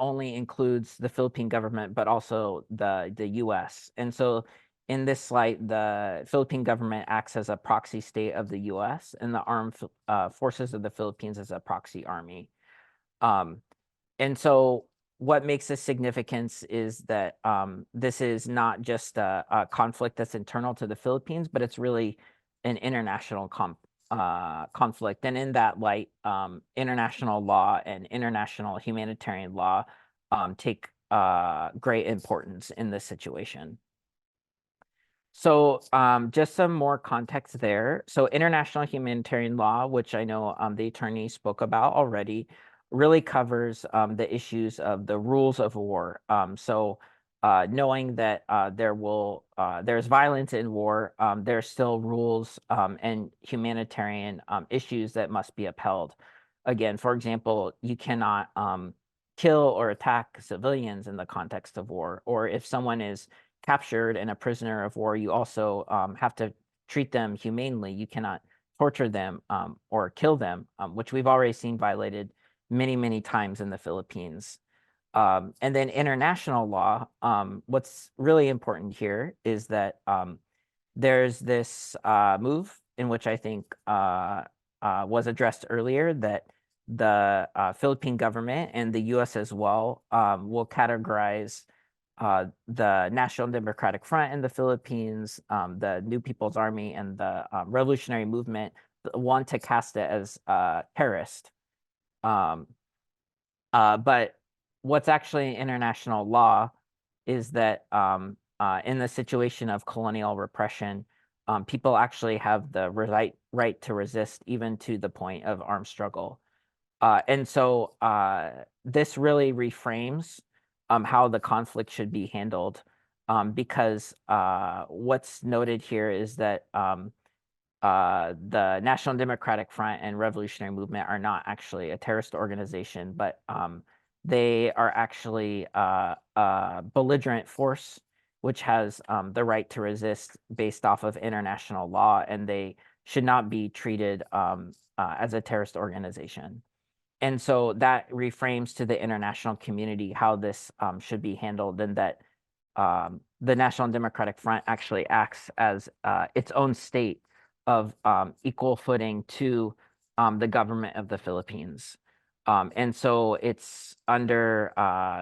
only includes the Philippine government, but also the US. And so in this slide, the Philippine government acts as a proxy state of the US, and the armed forces of the Philippines as a proxy army. And so what makes this significant is that this is not just a conflict that's internal to the Philippines, but it's really an international conflict. And in that light, international law and international humanitarian law take great importance in this situation. So just some more context there. So international humanitarian law, which I know the attorney spoke about already, really covers the issues of the rules of war. Knowing that there's violence in war, there's still rules and humanitarian issues that must be upheld. Again, for example, you cannot kill or attack civilians in the context of war, or if someone is captured and a prisoner of war, you also have to treat them humanely. You cannot torture them or kill them, which we've already seen violated many, many times in the Philippines. And then international law, what's really important here is that there's this move in which I think was addressed earlier, that the Philippine government and the US as well will categorize the National Democratic Front in the Philippines, the New People's Army, and the Revolutionary Movement, want to cast it as terrorist. But what's actually international law is that in the situation of colonial repression, people actually have the right to resist, even to the point of armed struggle. And so this really reframes how the conflict should be handled, because what's noted here is that the National Democratic Front and Revolutionary Movement are not actually a terrorist organization, but they are actually a belligerent force which has the right to resist based off of international law, and they should not be treated as a terrorist organization. And so that reframes to the international community how this should be handled, and that the National Democratic Front actually acts as its own state of equal footing to the government of the Philippines. And so it's under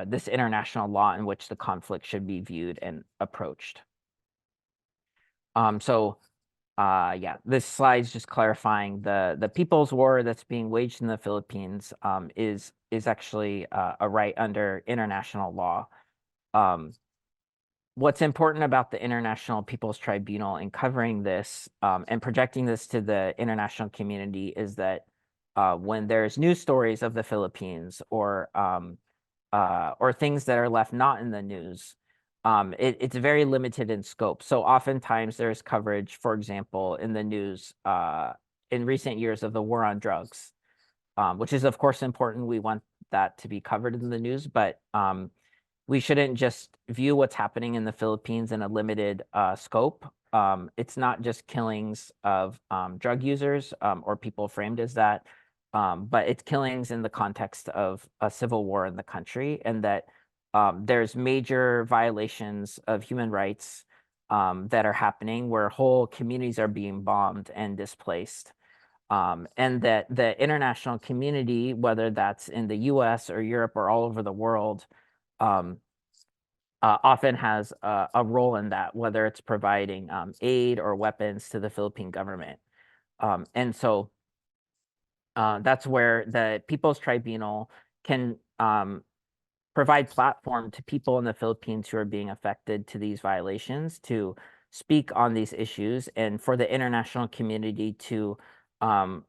this international law in which the conflict should be viewed and approached. Yeah, this slide is just clarifying the People's War that's being waged in the Philippines is actually a right under international law. What's important about the International Peoples Tribunal in covering this and projecting this to the international community is that when there's news stories of the Philippines or things that are left not in the news, it's very limited in scope. So oftentimes there's coverage, for example, in the news in recent years of the war on drugs, which is of course important. We want that to be covered in the news, but we shouldn't just view what's happening in the Philippines in a limited scope. It's not just killings of drug users or people framed as that, but it's killings in the context of a civil war in the country, and that there's major violations of human rights that are happening, where whole communities are being bombed and displaced. And that the international community, whether that's in the US or Europe or all over the world, often has a role in that, whether it's providing aid or weapons to the Philippine government. And so that's where the People's Tribunal can provide platform to people in the Philippines who are being affected to these violations to speak on these issues, and for the international community to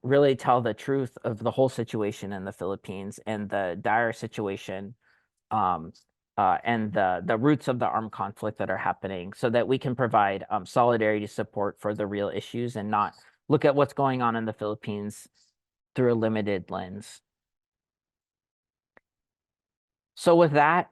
really tell the truth of the whole situation in the Philippines and the dire situation and the roots of the armed conflict that are happening, so that we can provide solidarity support for the real issues and not look at what's going on in the Philippines through a limited lens. So with that,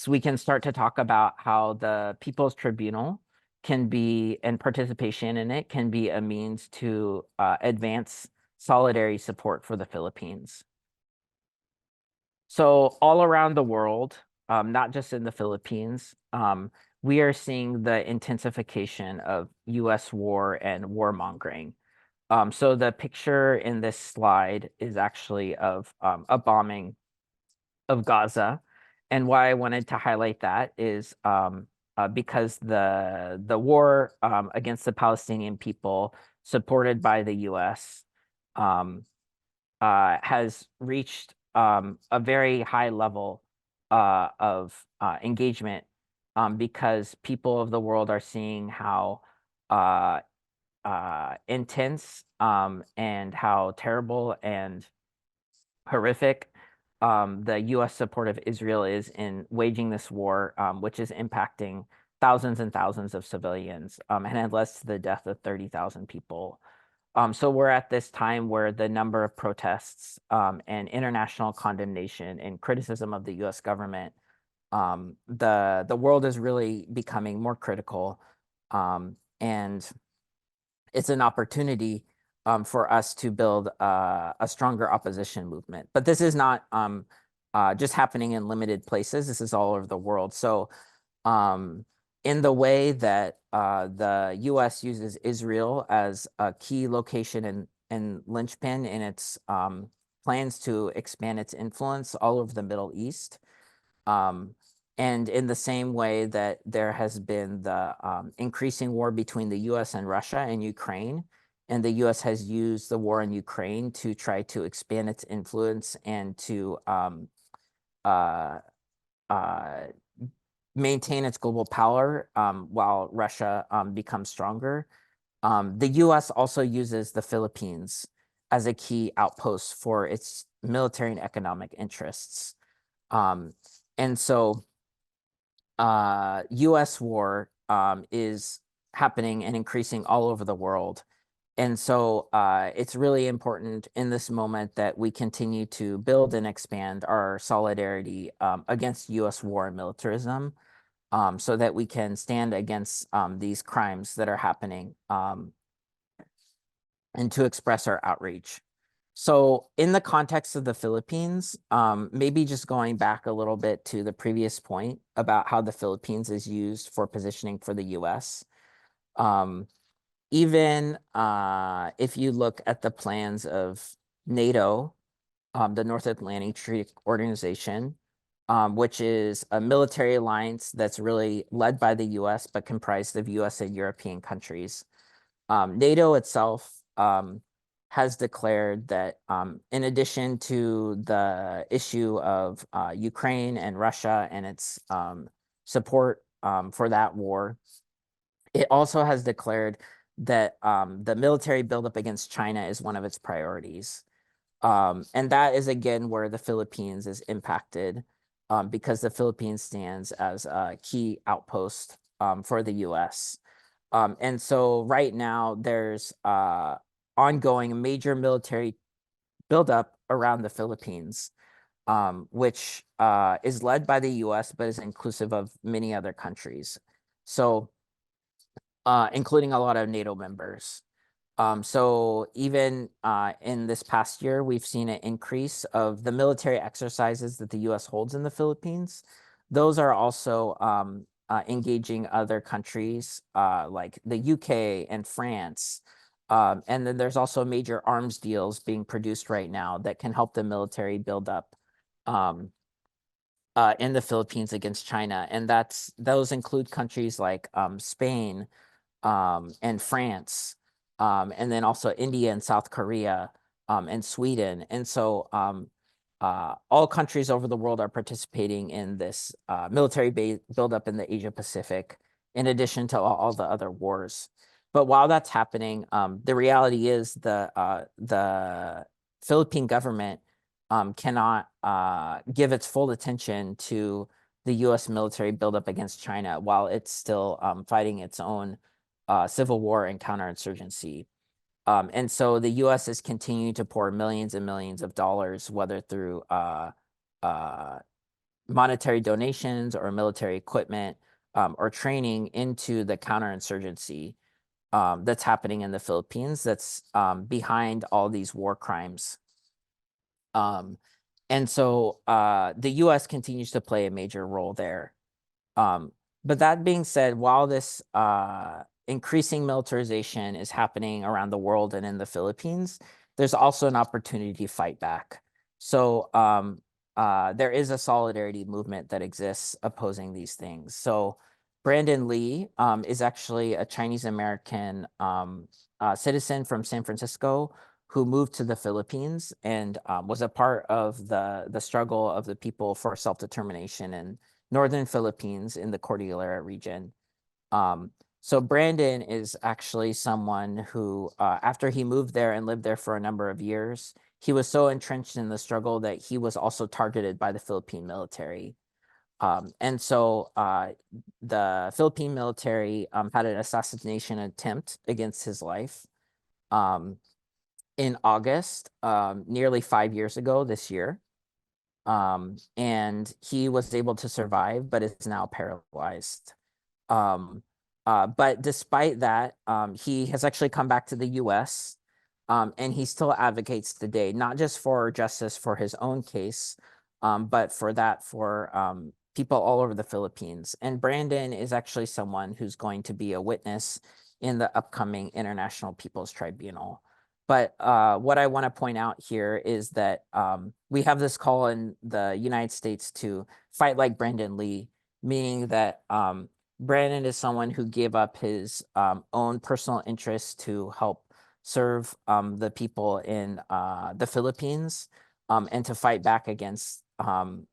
we can start to talk about how the People's Tribunal can be, and participation in it can be, a means to advance solidarity support for the Philippines. So all around the world, not just in the Philippines, we are seeing the intensification of US war and warmongering. So the picture in this slide is actually of a bombing of Gaza. And why I wanted to highlight that is because the war against the Palestinian people, supported by the US, has reached a very high level of engagement because people of the world are seeing how intense and how terrible and horrific the U.S. support of Israel is in waging this war, which is impacting thousands and thousands of civilians and had led to the death of 30,000 people. So we're at this time where the number of protests and international condemnation and criticism of the U.S. government, the world is really becoming more critical, and it's an opportunity for us to build a stronger opposition movement. But this is not just happening in limited places. This is all over the world. So in the way that the U.S. uses Israel as a key location and linchpin in its plans to expand its influence all over the Middle East, and in the same way that there has been the increasing war between the U.S. and Russia and Ukraine, and the U.S. has used the war in Ukraine to try to expand its influence and to maintain its global power while Russia becomes stronger. The U.S. also uses the Philippines as a key outpost for its military and economic interests. And so U.S. war is happening and increasing all over the world. And so it's really important in this moment that we continue to build and expand our solidarity against U.S. war and militarism, so that we can stand against these crimes that are happening, and to express our outreach. So in the context of the Philippines, maybe just going back a little bit to the previous point about how the Philippines is used for positioning for the U.S. Even if you look at the plans of NATO, the North Atlantic Treaty Organization, which is a military alliance that's really led by the U.S. but comprised of U.S. and European countries. NATO itself has declared that in addition to the issue of Ukraine and Russia and its support for that war, it also has declared that the military buildup against China is one of its priorities. And that is, again, where the Philippines is impacted, because the Philippines stands as a key outpost for the U.S. And so right now there's ongoing major military buildup around the Philippines, which is led by the U.S. but is inclusive of many other countries. So including a lot of NATO members. So even in this past year, we've seen an increase of the military exercises that the U.S. holds in the Philippines. Those are also engaging other countries like the UK and France. And then there's also major arms deals being produced right now that can help the military build up in the Philippines against China. And those include countries like Spain and France, and then also India and South Korea and Sweden. And so all countries over the world are participating in this military buildup in the Asia Pacific, in addition to all the other wars. But while that's happening, the reality is the Philippine government cannot give its full attention to the U.S. military buildup against China while it's still fighting its own civil war and counterinsurgency. And so the U.S. is continuing to pour millions and millions of dollars, whether through monetary donations or military equipment or training, into the counterinsurgency that's happening in the Philippines, that's behind all these war crimes. And so the U.S. continues to play a major role there. But that being said, while this increasing militarization is happening around the world and in the Philippines, there's also an opportunity to fight back. So there is a solidarity movement that exists opposing these things. So Brandon Lee is actually a Chinese-American citizen from San Francisco who moved to the Philippines and was a part of the struggle of the people for self-determination in northern Philippines in the Cordillera region. So Brandon is actually someone who, after he moved there and lived there for a number of years, he was so entrenched in the struggle that he was also targeted by the Philippine military. And so the Philippine military had an assassination attempt against his life in August, nearly 5 years ago this year. And he was able to survive, but is now paralyzed. But despite that, he has actually come back to the US, and he still advocates today, not just for justice for his own case, but for people all over the Philippines. And Brandon is actually someone who's going to be a witness in the upcoming International Peoples Tribunal. But what I want to point out here is that we have this call in the United States to fight like Brandon Lee, meaning that Brandon is someone who gave up his own personal interests to help serve the people in the Philippines and to fight back against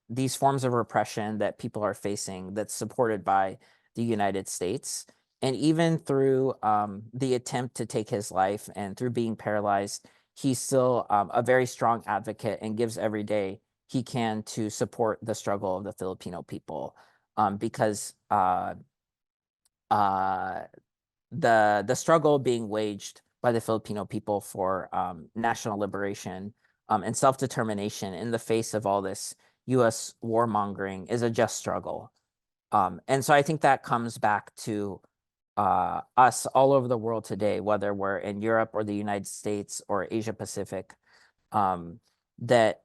these forms of repression that people are facing that's supported by the United States. And even through the attempt to take his life and through being paralyzed, he's still a very strong advocate and gives every day he can to support the struggle of the Filipino people, because the struggle being waged by the Filipino people for national liberation and self-determination in the face of all this US warmongering is a just struggle. And so I think that comes back to us all over the world today, whether we're in Europe or the United States or Asia Pacific, that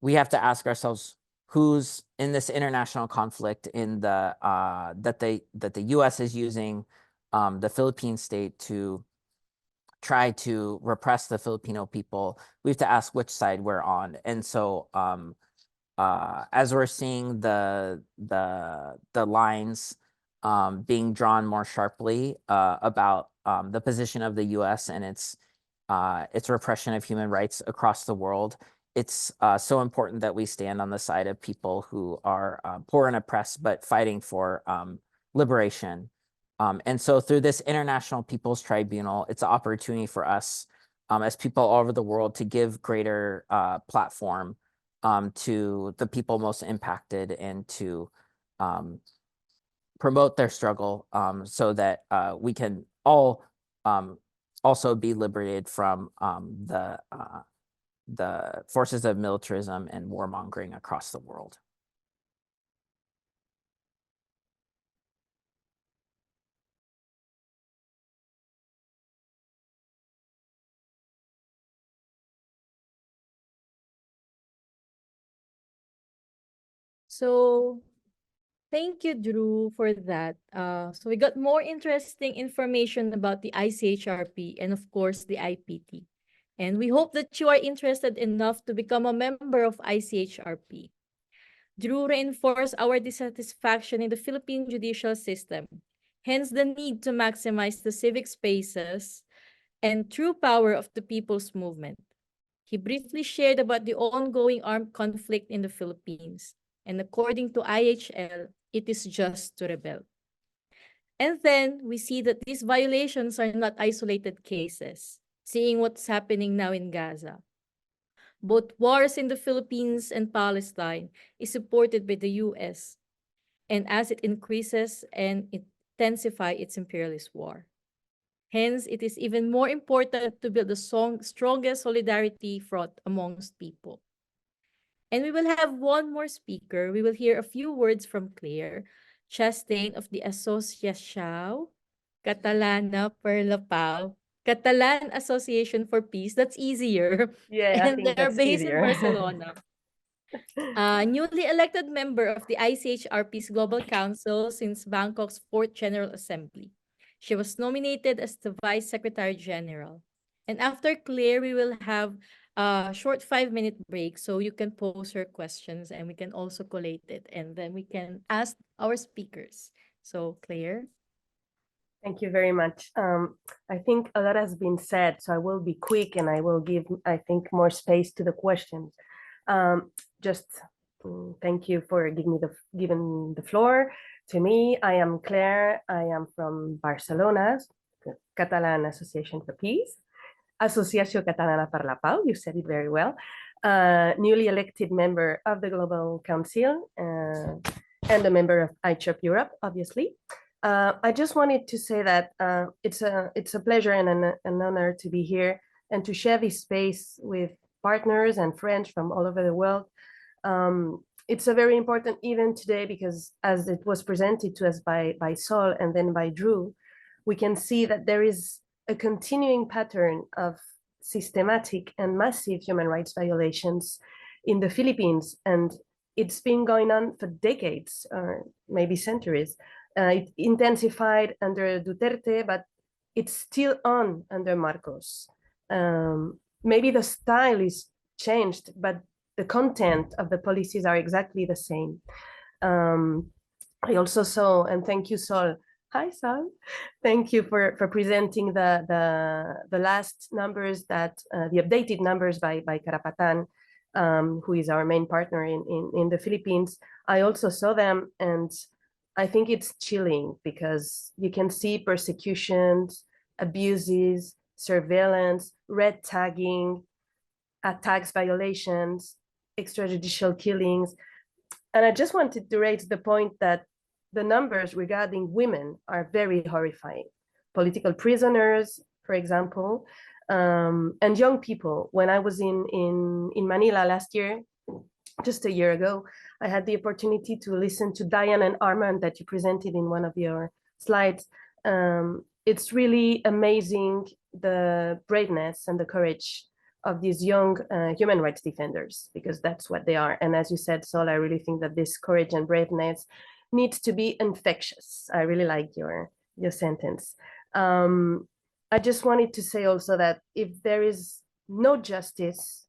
we have to ask ourselves, who's in this international conflict in the that the US is using the Philippine state to try to repress the Filipino people. We have to ask which side we're on. And so as we're seeing the lines being drawn more sharply about the position of the US and its repression of human rights across the world, it's so important that we stand on the side of people who are poor and oppressed, but fighting for liberation. And so through this International Peoples Tribunal, it's an opportunity for us as people all over the world to give greater platform to the people most impacted and to promote their struggle so that we can all also be liberated from the forces of militarism and warmongering across the world. So thank you, Drew, for that. So we got more interesting information about the ICHRP and of course the IPT. And we hope that you are interested enough to become a member of ICHRP. Drew reinforced our dissatisfaction in the Philippine judicial system, hence the need to maximize the civic spaces and true power of the people's movement. He briefly shared about the ongoing armed conflict in the Philippines, and according to IHL, it is just to rebel. And then we see that these violations are not isolated cases, seeing what's happening now in Gaza. Both wars in the Philippines and Palestine is supported by the US, and as it increases and intensifies its imperialist war. Hence, it is even more important to build the strongest solidarity front amongst people. And we will have one more speaker. We will hear a few words from Claire Chastain of the Associacio Catalan Pau, Catalan Association for Peace. That's easier. Yeah, I And think they're that's based easier. in Barcelona. Newly elected member of the ICHRP's Global Council since Bangkok's 4th General Assembly. She was nominated as the Vice Secretary General. And after Claire, we will have a short 5-minute break so you can pose your questions and we can also collate it and then we can ask our speakers. So Claire. Thank you very much. I think a lot has been said, so I will be quick and I will give, I think, more space to the questions. Just Thank you for giving the floor to me. I am Claire. I am from Barcelona, the Catalan Association for Peace. Associacio Catalan Pau, you said it very well. Newly elected member of the Global Council and a member of ICHRP Europe, obviously. I just wanted to say that it's a pleasure and an honor to be here and to share this space with partners and friends from all over the world. It's a very important event today because, as it was presented to us by Sol and then by Drew, we can see that there is a continuing pattern of systematic and massive human rights violations in the Philippines, and it's been going on for decades or maybe centuries. It intensified under Duterte, but it's still on under Marcos. Maybe the style is changed, but the content of the policies are exactly the same. I also saw, and thank you, Sol. Hi, Sol. Thank you for presenting the last numbers that the updated numbers by Karapatan, who is our main partner in the Philippines. I also saw them, and I think it's chilling because you can see persecutions, abuses, surveillance, red tagging, attacks, violations, extrajudicial killings. And I just wanted to raise the point that the numbers regarding women are very horrifying. Political prisoners, for example, and young people. When I was in Manila last year, just a year ago, I had the opportunity to listen to Diane and Armand that you presented in one of your slides. It's really amazing, the braveness and the courage of these young human rights defenders, because that's what they are. And as you said, Sol, I really think that this courage and braveness needs to be infectious. I really like your sentence. I just wanted to say also that if there is no justice,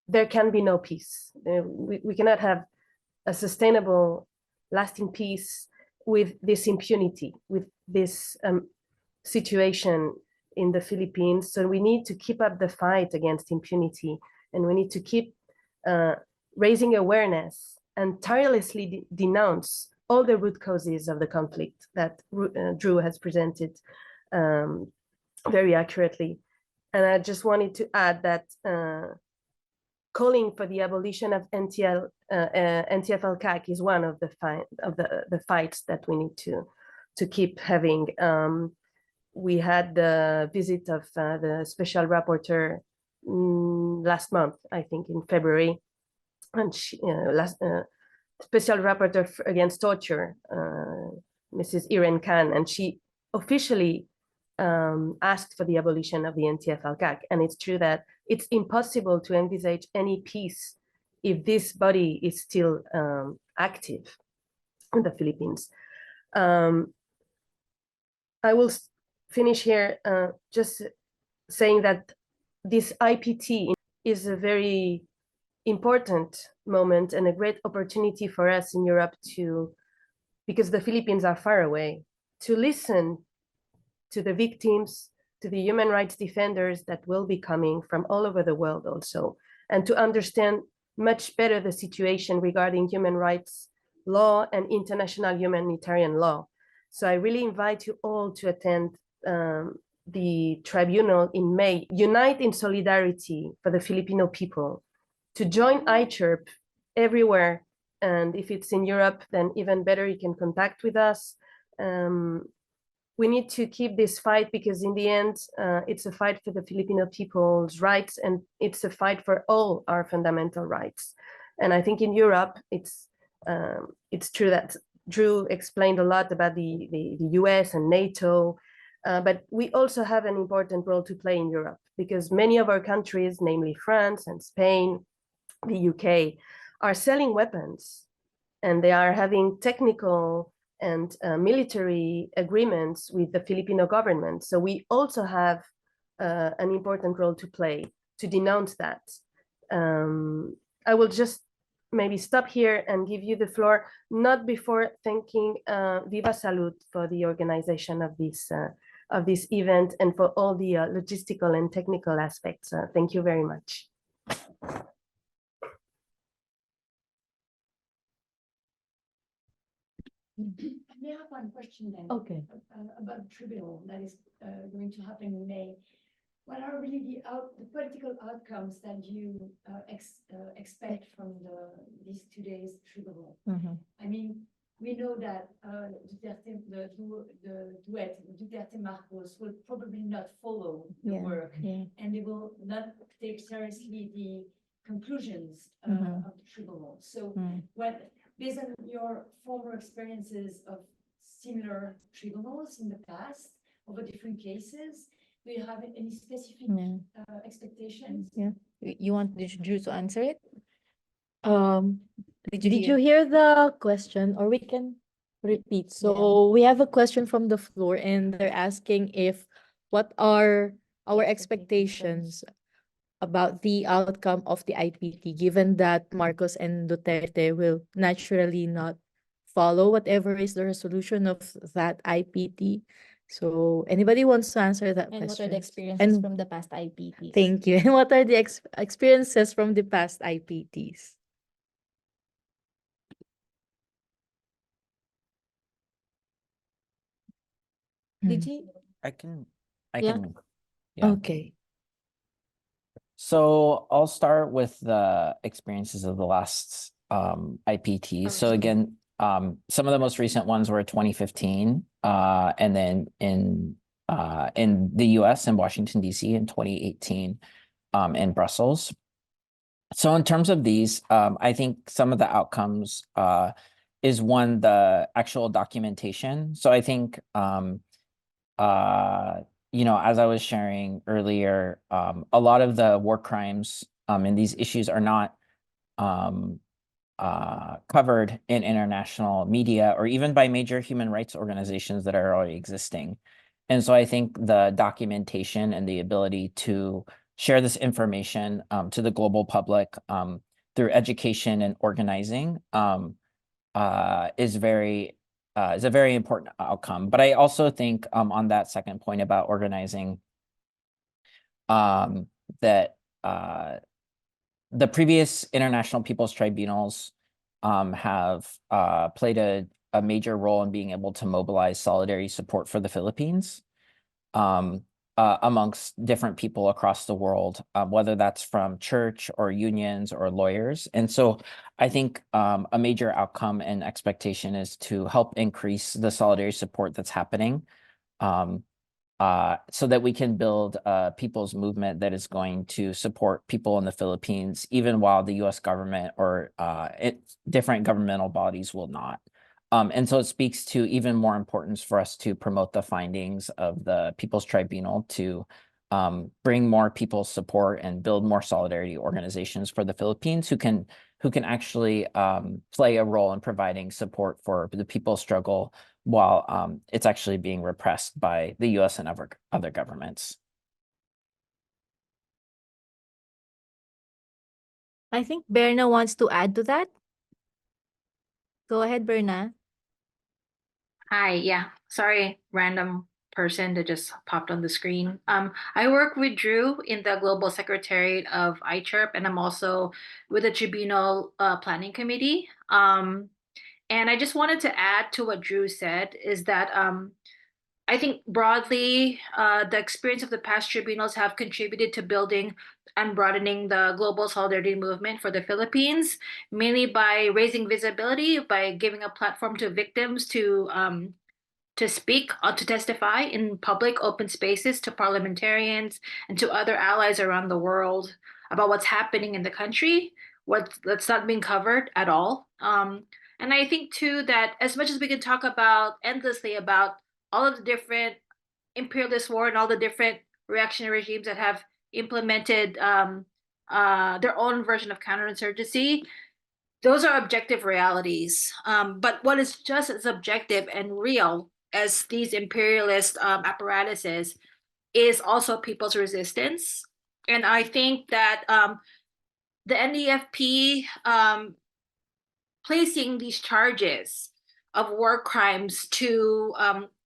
there can be no peace. We cannot have a sustainable, lasting peace with this impunity, with this situation in the Philippines. So we need to keep up the fight against impunity, and we need to keep raising awareness and tirelessly denounce all the root causes of the conflict that Drew has presented very accurately. And I just wanted to add that calling for the abolition of NTF-CAC is one of the fights that we need to keep having. We had the visit of the special rapporteur last month, I think in February, and she, special rapporteur against torture, Mrs. Irene Khan, and she officially asked for the abolition of the NTF-CAC. And it's true that it's impossible to envisage any peace if this body is still active in the Philippines. I will finish here just saying that this IPT is a very important moment and a great opportunity for us in Europe because the Philippines are far away, to listen to the victims, to the human rights defenders that will be coming from all over the world also, and to understand much better the situation regarding human rights law and international humanitarian law. So I really invite you all to attend the tribunal in May. Unite in solidarity for the Filipino people, to join ICHRP everywhere. And if it's in Europe, then even better, you can contact with us. We need to keep this fight because in the end, it's a fight for the Filipino people's rights, and it's a fight for all our fundamental rights. And I think in Europe, it's true that Drew explained a lot about the US and NATO, but we also have an important role to play in Europe because many of our countries, namely France and Spain, the UK, are selling weapons, and they are having technical and military agreements with the Filipino government. So we also have an important role to play to denounce that. I will just maybe stop here and give you the floor, not before thanking Viva Salud for the organization of this event and for all the logistical and technical aspects. Thank you very much. I may have one question then. Okay. About the tribunal that is going to happen in May. What are really the political outcomes that you expect from these 2 days tribunal? Mhm. I mean, we know that Duterte, the duet, Duterte Marcos will probably not follow the work, Yeah. and they will not take seriously the conclusions Mhm. of the tribunal. So Mm. based on your former experiences of similar tribunals in the past over different cases, do you have any specific Yeah. expectations? Yeah. You want Drew to answer it? Did you hear the question, or we can repeat? So we have a question from the floor, and they're asking what are our expectations about the outcome of the IPT, given that Marcos and Duterte will naturally not follow whatever is the resolution of that IPT. So anybody wants to answer that And what are question? the experiences from the past IPTs? Thank you. And what are the experiences from the past IPTs? Did you? I can, Yeah. yeah. Okay. So I'll start with the experiences of the last IPT. So again, some of the most recent ones were 2015, and then in the US in Washington, DC in 2018, in Brussels. So in terms of these, I think some of the outcomes is one, the actual documentation. So I think you know, as I was sharing earlier, a lot of the war crimes and these issues are not covered in international media or even by major human rights organizations that are already existing. And so I think the documentation and the ability to share this information to the global public through education and organizing is a very important outcome. But I also think on that second point about organizing, that the previous International Peoples Tribunals have played a major role in being able to mobilize solidarity support for the Philippines amongst different people across the world, whether that's from church or unions or lawyers. And so I think a major outcome and expectation is to help increase the solidarity support that's happening so that we can build a people's movement that is going to support people in the Philippines, even while the US government or different governmental bodies will not. And so it speaks to even more importance for us to promote the findings of the People's Tribunal to bring more people's support and build more solidarity organizations for the Philippines who can actually play a role in providing support for the people's struggle while it's actually being repressed by the US and other governments. I think Berna wants to add to that. Go ahead, Berna. Hi, yeah. Sorry, random person that just popped on the screen. I work with Drew in the Global Secretariat of ICHRP, and I'm also with the Tribunal Planning Committee. And I just wanted to add to what Drew said is that I think broadly, the experience of the past tribunals have contributed to building and broadening the global solidarity movement for the Philippines, mainly by raising visibility, by giving a platform to victims to speak or to testify in public open spaces to parliamentarians and to other allies around the world about what's happening in the country, that's not being covered at all. And I think too that as much as we can talk about endlessly about all of the different imperialist war and all the different reactionary regimes that have implemented their own version of counterinsurgency, those are objective realities. But what is just as objective and real as these imperialist apparatuses is also people's resistance. And I think that the NDFP placing these charges of war crimes to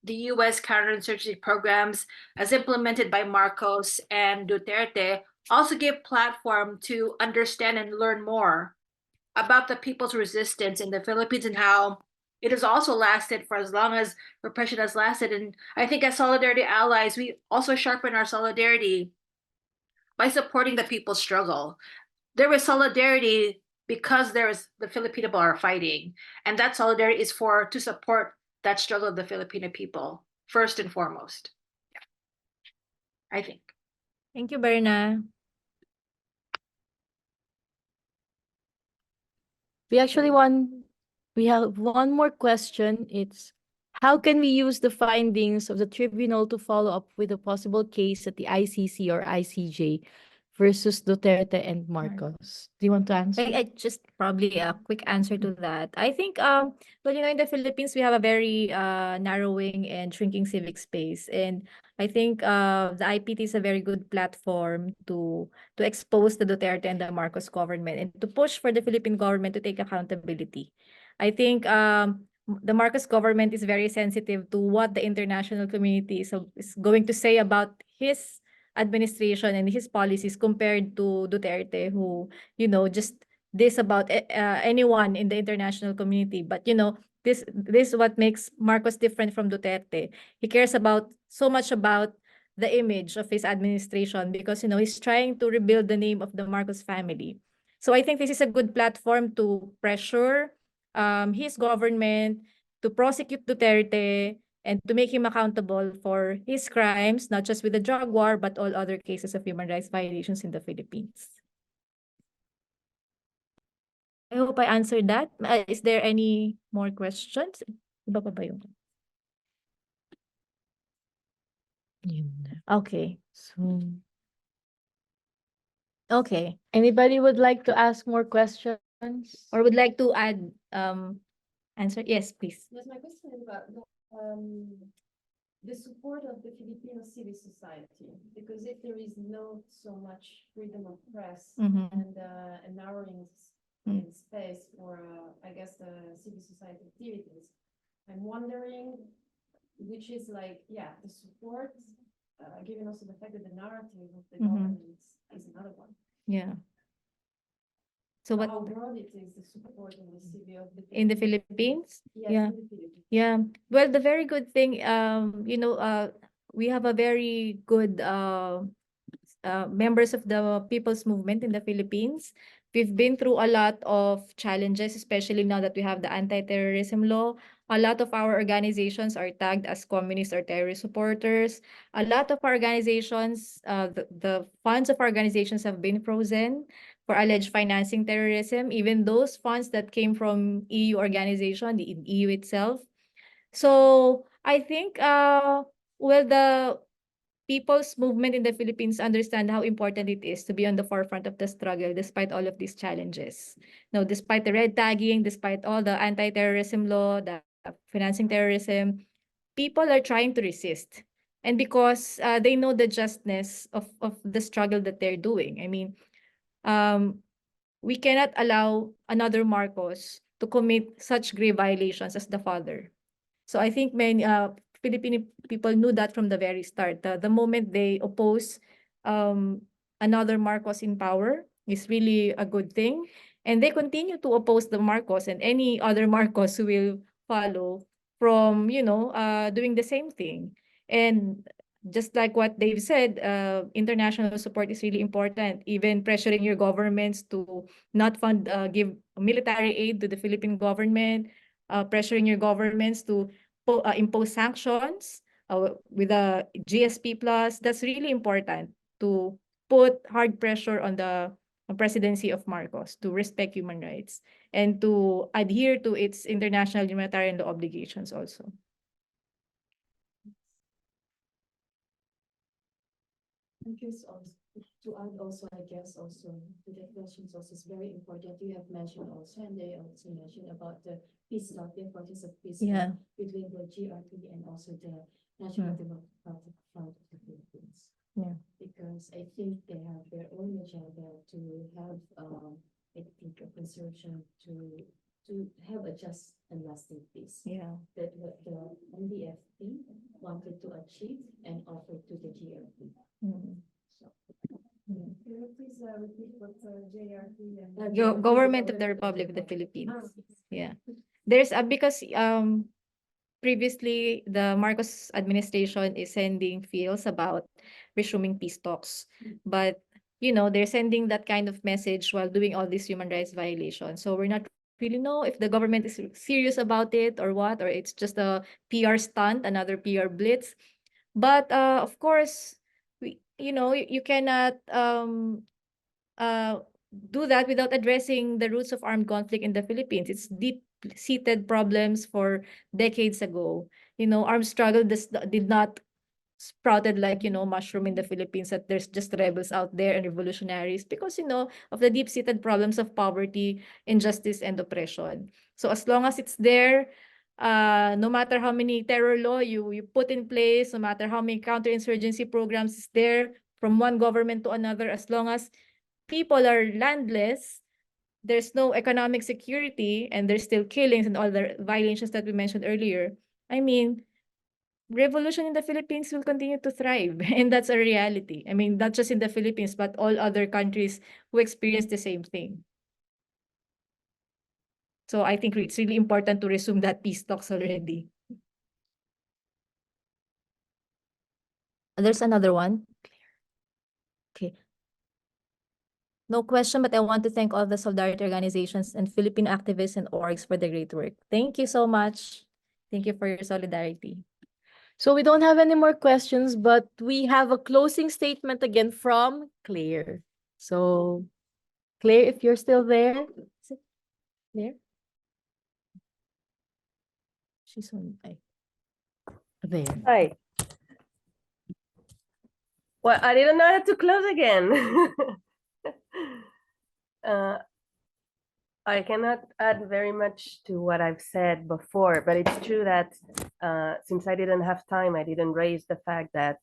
the US counterinsurgency programs as implemented by Marcos and Duterte also give platform to understand and learn more about the people's resistance in the Philippines and how it has also lasted for as long as repression has lasted. And I think as Solidarity allies, we also sharpen our solidarity by supporting the people's struggle. There is solidarity because there is the Filipino people are fighting, and that solidarity is to support that struggle of the Filipino people first and foremost. Yeah. I think. Thank you, Berna. We have one more question. It's how can we use the findings of the tribunal to follow up with a possible case at the ICC or ICJ versus Duterte and Marcos? Do you want to answer? I just probably a quick answer to that. I think well, in the Philippines we have a very narrowing and shrinking civic space, and I think the IPT is a very good platform to expose the Duterte and the Marcos government and to push for the Philippine government to take accountability. I think the Marcos government is very sensitive to what the international community is going to say about his administration and his policies compared to Duterte, who, just this about anyone in the international community. But, this is what makes Marcos different from Duterte. He cares so much about the image of his administration because, he's trying to rebuild the name of the Marcos family. So I think this is a good platform to pressure his government to prosecute Duterte and to make him accountable for his crimes, not just with the drug war, but all other cases of human rights violations in the Philippines. I hope I answered that. Is there any more questions? Iba pa ba yun? Okay. So, okay. Anybody would like to ask more questions? Or would like to add answer? Yes, please. Yes, my question is about the support of the Filipino civil society, because if there is not so much freedom of press Mhm. and a narrowing in space for, I guess, the civil society activities, I'm wondering which is the support, given also the fact that the narrative of the government is another one. Yeah. So what How broad it is, the support in the civil of the in the Philippines? Yes, Yeah. in the Philippines. Yeah. Well, the very good thing, we have a very good members of the people's movement in the Philippines. We've been through a lot of challenges, especially now that we have the anti-terrorism law. A lot of our organizations are tagged as communist or terrorist supporters. A lot of our organizations, the funds of our organizations have been frozen for alleged financing terrorism, even those funds that came from EU organization, the EU itself. So I think, the people's movement in the Philippines understand how important it is to be on the forefront of the struggle despite all of these challenges. No, despite the red tagging, despite all the anti-terrorism law, the financing terrorism, people are trying to resist. And because they know the justness of the struggle that they're doing. I mean, we cannot allow another Marcos to commit such grave violations as the father. So I think many Filipino people knew that from the very start. The moment they oppose another Marcos in power is really a good thing. And they continue to oppose the Marcos and any other Marcos who will follow from, doing the same thing. And just like what Dave said, international support is really important. Even pressuring your governments to not give military aid to the Philippine government, pressuring your governments to impose sanctions with the GSP plus. That's really important to put hard pressure on the presidency of Marcos to respect human rights and to adhere to its international humanitarian law obligations also. To add also, I guess also to the questions also is very important. You have mentioned also, and they also mentioned about the peace talk, the importance of peace talk between the GRP and also the National Democratic Front of the Philippines. Yeah. Because I think they have their own agenda to have, I think, a consortium to have a just and lasting peace. Yeah. That what the NDFP wanted to achieve and offer to the GRP. So, can you please repeat what JRP and Government of the Republic of the Philippines. Yeah. there's a because previously the Marcos administration is sending fields about resuming peace talks, but you know they're sending that kind of message while doing all these human rights violations. So we're not really know if the government is serious about it or what, or it's just a PR stunt, another PR blitz. But of course, you cannot do that without addressing the roots of armed conflict in the Philippines. It's deep-seated problems for decades ago. Armed struggle did not sprouted like, mushroom in the Philippines, that there's just rebels out there and revolutionaries because, of the deep-seated problems of poverty, injustice, and oppression. So as long as it's there, no matter how many terror law you put in place, no matter how many counterinsurgency programs is there from one government to another, as long as people are landless, there's no economic security, and there's still killings and all the violations that we mentioned earlier. I mean, revolution in the Philippines will continue to thrive, and that's a reality. I mean, not just in the Philippines, but all other countries who experience the same thing. So I think it's really important to resume that peace talks already. And there's another one. Okay. No question, but I want to thank all the solidarity organizations and Filipino activists and orgs for the great work. Thank you so much. Thank you for your solidarity. So we don't have any more questions, but we have a closing statement again from Claire. So, Claire, if you're still there. Is it Claire? She's on. There. Hi. Well, I didn't know how to close again. I cannot add very much to what I've said before, but it's true that since I didn't have time, I didn't raise the fact that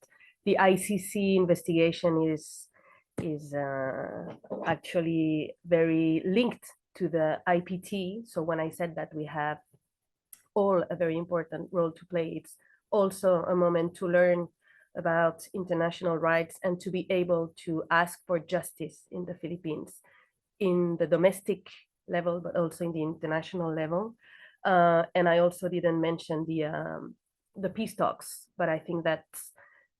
the ICC investigation is actually very linked to the IPT. So when I said that we have all a very important role to play, it's also a moment to learn about international rights and to be able to ask for justice in the Philippines, in the domestic level, but also in the international level. And I also didn't mention the peace talks, but I think that's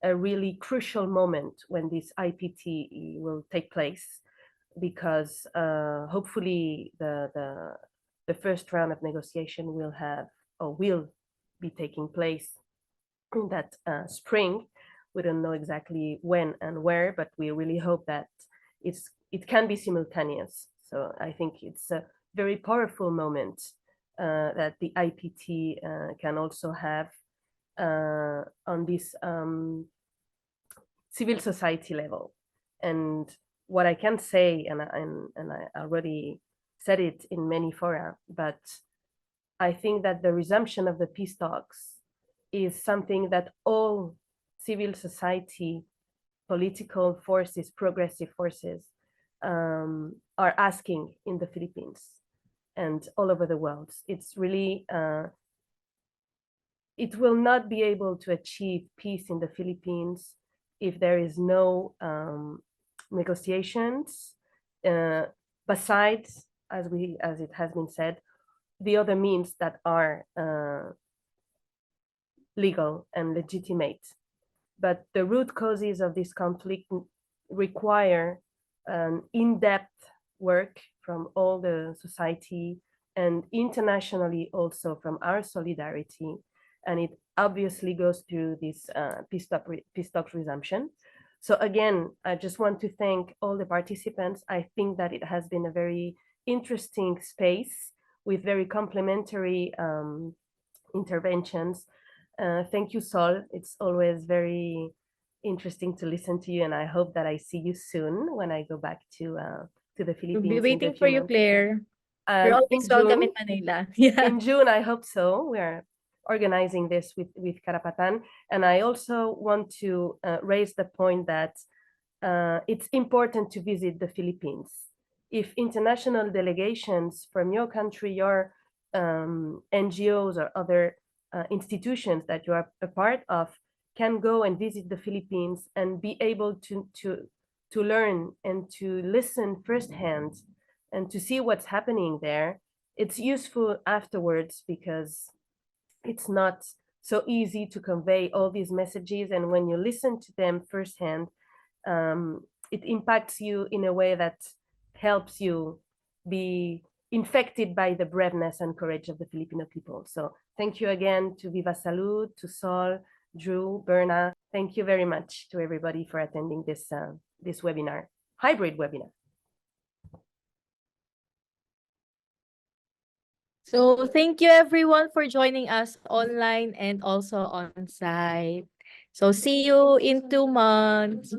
a really crucial moment when this IPT will take place, because hopefully the first round of negotiation will be taking place in that spring. We don't know exactly when and where, but we really hope that it can be simultaneous. So I think it's a very powerful moment that the IPT can also have on this civil society level. And what I can say, and I already said it in many fora, but I think that the resumption of the peace talks is something that all civil society, political forces, progressive forces are asking in the Philippines and all over the world. It's really, it will not be able to achieve peace in the Philippines if there is no negotiations, besides, as it has been said, the other means that are legal and legitimate. But the root causes of this conflict require in-depth work from all the society and internationally also from our solidarity. And it obviously goes through this peace talk resumption. So again, I just want to thank all the participants. I think that it has been a very interesting space with very complementary interventions. Thank you, Sol. It's always very interesting to listen to you, and I hope that I see you soon when I go back to the Philippines. We'll be waiting for you, Claire. You're always welcome in Manila. Yeah. In June, I hope so. We're organizing this with Karapatan, and I also want to raise the point that it's important to visit the Philippines. If international delegations from your country, your NGOs or other institutions that you are a part of can go and visit the Philippines and be able to learn and to listen firsthand and to see what's happening there, it's useful afterwards because it's not so easy to convey all these messages. And when you listen to them firsthand, it impacts you in a way that helps you be infected by the braveness and courage of the Filipino people. So thank you again to Viva Salud, to Sol, Drew, Berna. Thank you very much to everybody for attending this webinar, hybrid webinar. So thank you everyone for joining us online and also on site. So see you in 2 months.